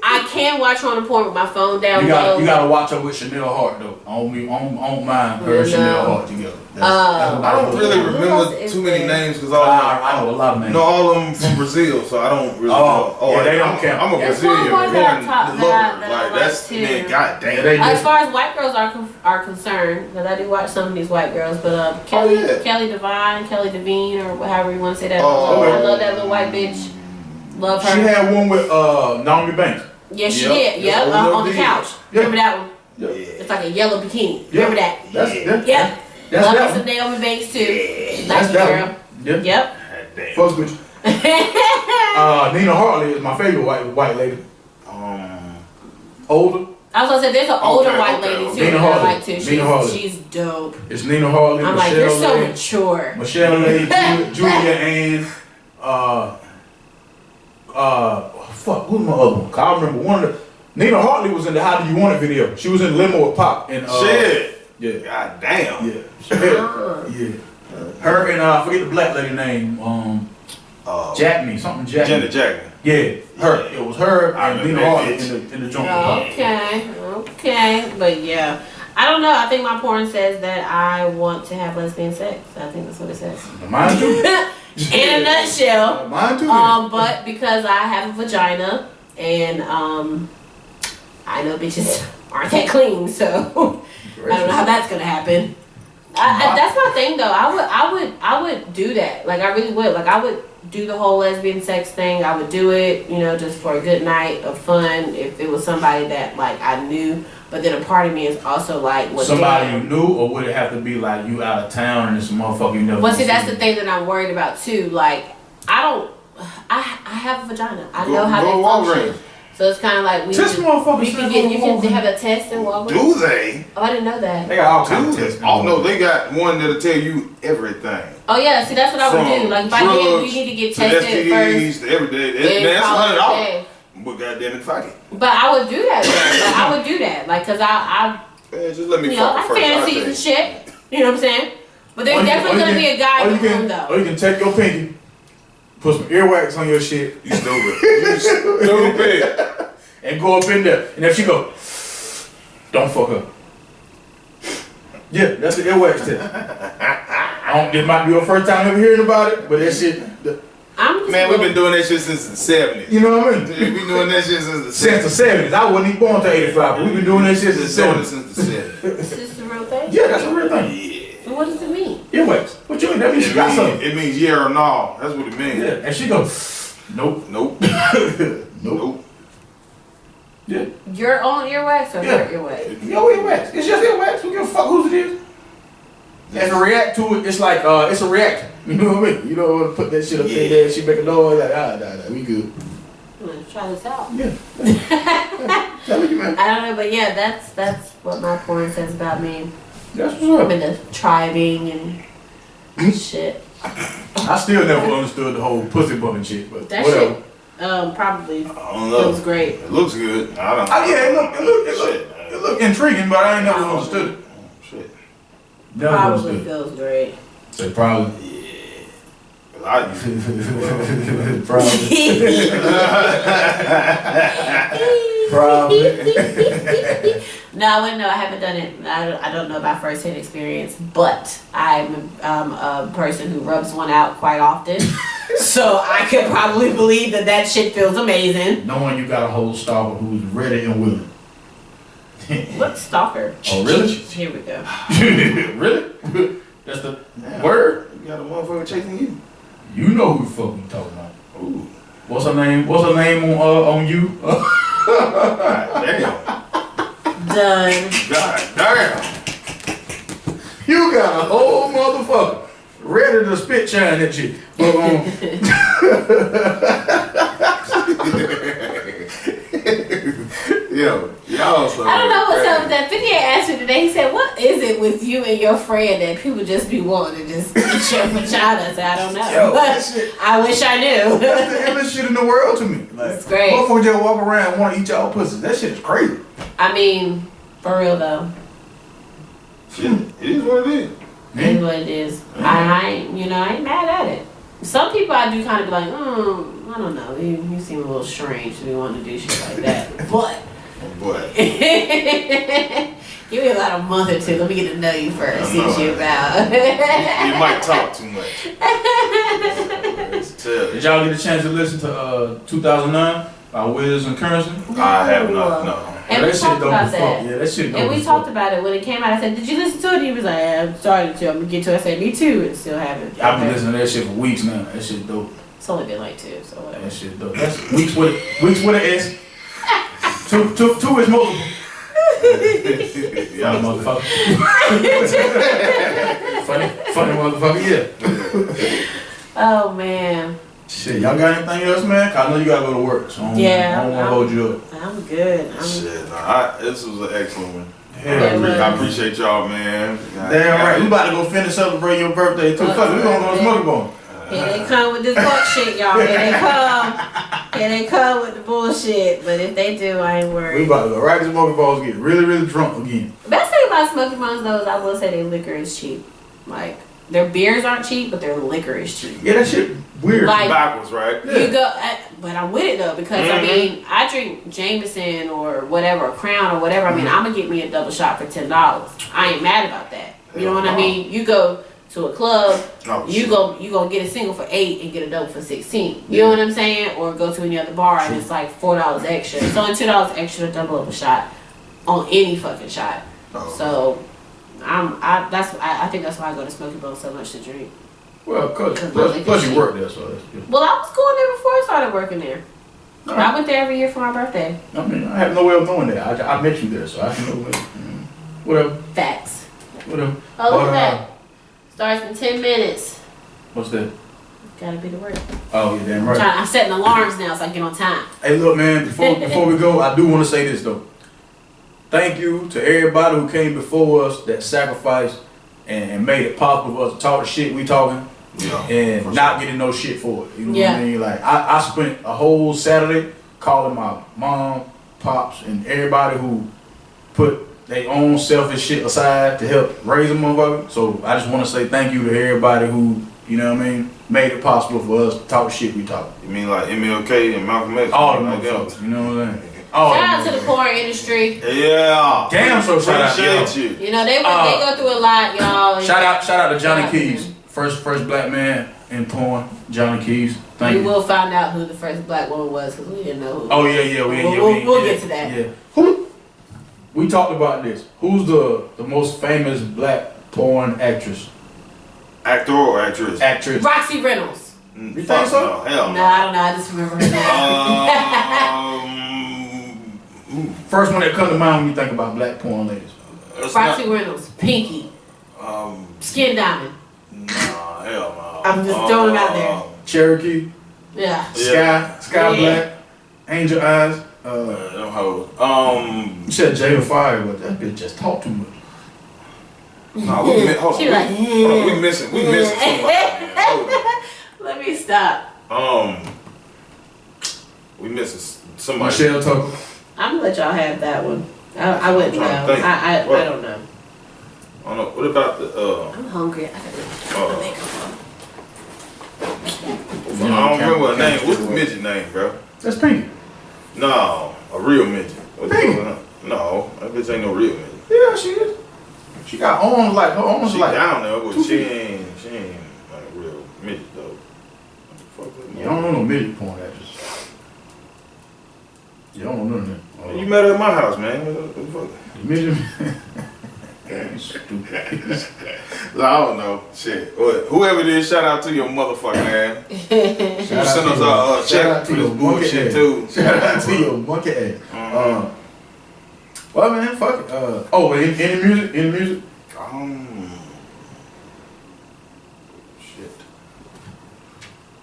I can watch her on the porn with my phone down You low. gotta watch her with Chanel Hart though. I don't mind her and No. Chanel Hart together. I don't really Who else remember is too many there? names because I know a lot of names. no, all of them from Brazil, so I don't really Oh, know. yeah, they don't count. I'm a There's Brazilian one more that I porn talk- lover. that I Like like that's too. man, goddamn. Yeah, they- As far as white girls are concerned, because I do watch some of these white girls, but Kelly yeah. Kelly Devine, or however you want to say that. Oh. I love that little white bitch. Love her. She had one with Naomi Banks. Yeah, she Yep. did. Yep, Yes, on the did. couch. Yeah. Remember that one? Yeah. It's like a yellow bikini. Yeah. Remember that? That's Yep. That's Love me that some one. Naomi Banks too. That's Like that girl. one. Yep. Yep. Damn. Fuck bitch. Nina Hartley is my favorite white lady. Older. I was gonna say there's an older Okay, white okay, lady okay. too Nina that I Hartley. like too. Nina Hartley. She's dope. It's Nina Hartley. I'm like, Michelle you're so Lay, mature. Michelle Lay, Julia Ann. Fuck. Who's my other one? 'Cause I remember one of the. Nina Hartley was in the How Do You Want It video. She was in Limo with Pop. And, Shit. Yeah. God damn. Yeah. Yeah. Her and I forget the black lady name. Jackney, something Jackney. Janet Jackson. Yeah, her. Yeah. It was her I and remember Nina that Hartley bitch. in the joint. Okay, but yeah, I don't know. I think my porn says that I want to have lesbian sex. I think that's what it says. Mine too. In a nutshell. Mine too. But because I have a vagina and I know bitches aren't that clean, so I don't know how that's gonna happen. That's my thing though. I would do that. Like I really would. Like I would do the whole lesbian sex thing. I would do it, just for a good night of fun. If it was somebody that like I knew, but then a part of me is also like, well, Somebody damn. you knew, or would it have to be like you out of town and it's a motherfucker you never? Well, see, seen? that's the thing that I'm worried about too. Like I have a vagina. I know how Go they to function. Walgreens. So it's kind of like This motherfucker you said can go to have a test and walk. Do they? Oh, I didn't know that. They got all Do kinds of they? tests. Oh no, they got one that'll tell you everything. Oh yeah, see that's what I would From do. Like if I did, drugs you need to get to tested STDs first. to everything. and Man, that's call it a $100. day. But goddamn it, fuck it. But I would do that. Like, I would do that. Like, cause I Man, just let me I fuck first. fantasies and shit. You know what I'm saying? But there's definitely gonna be a guy in the room though. Or you can take your pinky, put some earwax on your shit, You stupid. You stupid. and go up in there. And if she go, don't fuck her. Yeah, that's the earwax test. This might be your first time ever hearing about it, but that shit, I'm just Man, we've been doing that shit since the 70s. you know what I mean? We've been doing that shit since the Since the 70s. I wasn't even born till 85, but we've been doing that shit since the Doing it 70s. since the 70s. Is this the real thing? Yeah, that's a real thing. Yeah. So what does it mean? Earwax. What you mean? That means she got something. It means yeah or no. That's what it means. Yeah, and she goes, nope, Nope. Nope. yeah. Your own earwax or Yeah. her earwax? Yo, earwax. It's just earwax. Who give a fuck whose it is? If you react to it, it's like it's a reaction. You know what I mean? You don't want to put that shit up there and she make a noise like nah, we good. Let's try this out. Yeah. Tell me, man. I don't know, but yeah, that's what my porn says about me. That's what's I'm up. into tribing and shit. I still never understood the whole pussy bumping shit, but That whatever. shit probably I don't know. feels great. It looks good. I don't know. Oh yeah, it looked intriguing, but I ain't never understood it. Shit. Never Probably understood it. feels great. So probably. I used to. Probably. Probably. No, I wouldn't know. I haven't done it. I don't know about first-hand experience, but I'm a person who rubs one out quite often. So I could probably believe that shit feels amazing. Knowing you got a whole stalker who's ready and willing. What stalker? Oh really? Here we go. Really? That's the word? You got a motherfucker chasing you. You know who the fuck we talking about. Ooh. What's her name? What's her name on you? God damn. Done. God damn. You got a whole motherfucker ready to spit shine that shit. But, Yo, y'all so I don't know what's up with crazy. that. 58 asked me today. He said, "What is it with you and your friend that people just be wanting to just eat your vagina?" I said, "I don't know, Yo, that but shit- I wish I knew." that's the illest shit in the world to me. Like, It's great. motherfuckers just walk around and want to eat y'all pussies. That shit is crazy. I mean, for real though, Shit, it is what it is. it is what it is. I ain't, I ain't mad at it. Some people I do kind of be like, I don't know, you seem a little strange to be wanting to do shit like that. But But give me about a month or two. Let me get to know you first. See what you about. you might talk too much. It's tough. Did y'all get a chance to listen to 2009 by Wiz and Currency? I have not. No. And that we shit talked dope about as fuck. that. Yeah, that shit dope And we as talked fuck. about it when it came out. I said, "Did you listen to it?" And he was like, "I'm starting to. I'm gonna get to it." I said, "Me too." And still haven't. I've been listening to that shit for weeks now. That shit dope. It's only been like 2, so whatever. That shit dope. That's weeks with an S. Two is multiple. Y'all Funny motherfucker. funny motherfucker, yeah. Oh man. Shit, y'all got anything else, man? 'Cause I know you gotta go to work, so I don't want to hold you up. I'm good. Shit, this was an excellent one. Hell, Yeah, I appreciate y'all, man. damn right. We about to go finish celebrating your birthday too. Fuck it, we gonna go to Smoky Bone. Here they come with this fuck shit, y'all. Here they come. Here they come with the bullshit. But if they do, I ain't We worried. about to go right to Smoky Bones, get really, really drunk again. Best thing about Smoky Bones though is I will say their liquor is cheap. Like their beers aren't cheap, but their liquor is cheap. Yeah, that shit weird. Like- Backwards, right? You go, but I'm with it though because I mean I drink Jameson or whatever, a Crown or whatever. I mean I'm gonna get me a double shot for $10. I ain't mad about that. You know what I mean? You go to a club, you go get a single for $8 and get a double for $16. You know what I'm saying? Or go to any other bar and it's like $4 extra. It's only $2 extra to double up a shot on any fucking shot. So I think that's why I go to Smoky Bones so much to drink. Well, plus you work there, so that's good. Well, I was going there before I started working there. I went there every year for my birthday. I mean, I have no way of knowing that. I met you there, so I can know whatever. Facts. Whatever. Oh, look at that. Starts in 10 minutes. What's that? Gotta be to work. Oh, yeah, damn right. I'm setting alarms now so I get on time. Hey, look, man, before we go, I do want to say this, though. Thank you to everybody who came before us that sacrificed and made it possible for us to talk the shit we talking and not getting no shit for it. You know what I mean? Like, I spent a whole Saturday calling my mom, pops, and everybody who put their own selfish shit aside to help raise a motherfucker. So I just want to say thank you to everybody who, you know what I mean, made it possible for us to talk the shit we talk. You mean like MLK and Malcolm X? All the like motherfuckers, you know what I'm saying? Shout out to the porn industry. Yeah. Damn, so shout out, Appreciate you. You know, they go through a lot, y'all. Shout out to Johnny Keys. First black man in porn, Johnny Keys. Thank We you. will find out who the first black woman was because we didn't know who. Oh yeah, We'll get to that. Yeah. Who? We talked about this. Who's the most famous black porn actress? Actor or actress? Actress. Roxy Reynolds. You think so? No, hell No, I don't know. I just remember her name. First one that comes to mind when you think about black porn ladies. Roxy Reynolds. Pinky. I Skin Diamond. Nah, hell no. I'm just throwing it out there. Cherokee, Yeah. Sky Black, Angel Eyes. Them hoes. You said Jada Fire, but that bitch just talk too much. Nah, hold on. She like, Hold on, we missing somebody. Man. Hold on. let me stop. We missing somebody. Michelle Tucker. I'm gonna let y'all have that one. I wouldn't know. I'm trying to think. I What? don't know. I don't know. What about the I'm hungry. I gotta make up. I don't remember her name. What's the midget name, bro? That's Pinky. No, a real midget. What's Pinky. going on? No, that bitch ain't no real midget. Yeah, she is. She got arms like her arms She like. down there, but 2 she feet. ain't like a real midget though. What the fuck is You don't know no midget porn actress. You don't know none of that. You met her at my house, man. What the fuck? The midget. You stupid. I don't know. Shit. What? Whoever it is, shout out to your motherfucking ass. Shout out Send to us your- our shout check out for to this your monkey bullshit ass. too. Shout out to your monkey ass. Well, man, fuck it. Any music? Any music? Shit.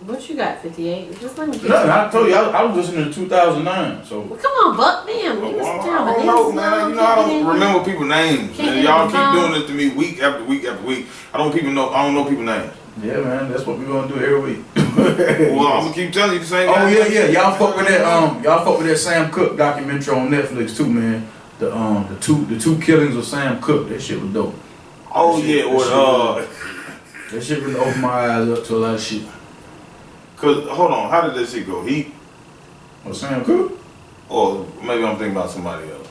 What you got, 58? Just let me get No, I told you I was listening to 2009. So Well, come on, Buck. Damn, Well, you was I down. don't know, man. You know, I don't remember people's names. Can't And get y'all the keep phone. doing it to me week after week after week. I don't know people's names. yeah, man, that's what we're gonna do every week. Well, I'm gonna keep telling you the same. Oh yeah. Y'all fuck with that. Y'all fuck with that Sam Cooke documentary on Netflix too, man. The two killings of Sam Cooke. That shit was dope. Oh yeah, That shit really opened my eyes up to a lot of shit. Cause hold on, how did that shit go? What, Sam Cooke? Or maybe I'm thinking about somebody else.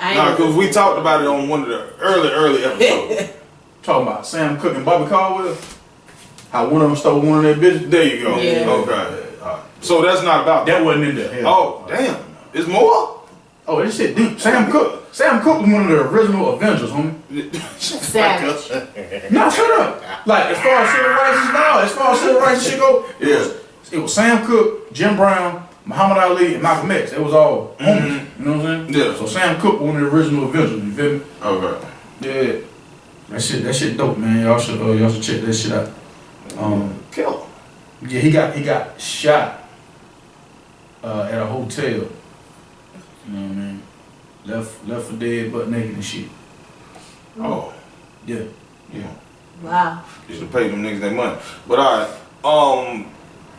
I Nah, ain't cause we talked about it on one of the early episodes. Talking about Sam Cooke and Bobby Caldwell. How one of them stole one of their bitches. There you go. Yeah. Okay. Alright. So that's not about That wasn't in there. Oh damn, it's more. Oh, this shit deep. Sam Cooke was one of the original Avengers, homie. Savage. Nah, shut up. Like, as far as civil rights and shit go, Yeah. it was Sam Cooke, Jim Brown, Muhammad Ali, and Malcolm X. It was all homies. You know what I'm saying? Yeah. So Sam Cooke was one of the original Avengers. You feel me? Okay. Yeah. That shit dope, man. Y'all should check that shit out. Kill. Yeah, he got shot at a hotel. You know what I mean? Left for dead, butt naked and shit. Oh. Yeah. Wow. You should pay them niggas their money. But alright.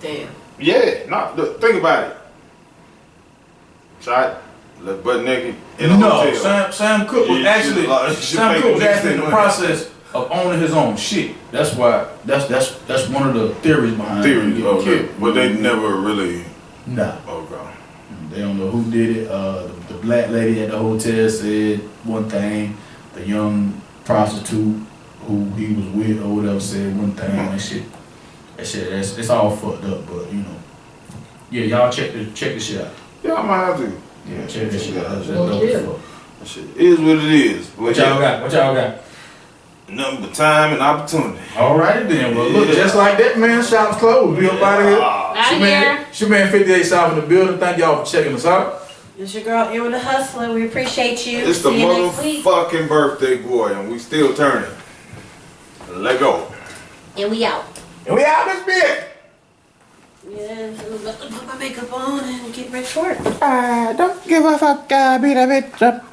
Damn. Yeah. Look, think about it. Shot. Left butt naked in a hotel. Sam Cooke was You actually should pay them niggas in their the money. process of owning his own shit. That's why that's one of the theories behind him getting Okay. killed. But they never really. Nah. Okay. They don't know who did it. The black lady at the hotel said one thing. The young prostitute who he was with or whatever said one thing. It's all fucked up. But you know, yeah, y'all check the shit out. Yeah, I might have to. Yeah, check that shit out. That's Well, dope yeah. as fuck. That shit is what it is. What y'all got? Nothing but time and opportunity. Alrighty then. Well, look, Yeah. just like that, man. Shop's closed. We up out of here. Out of here. Shemaine 58 South in the building. Thank y'all for checking us out. It's your girl, Erin the Hustler. We appreciate you. It's the See you next week. motherfucking birthday boy, and we still turning. Let go. And we out. And we out this bitch. Yeah, so let me put my makeup on and get ready for work. Don't give a fuck, beat a bitch up.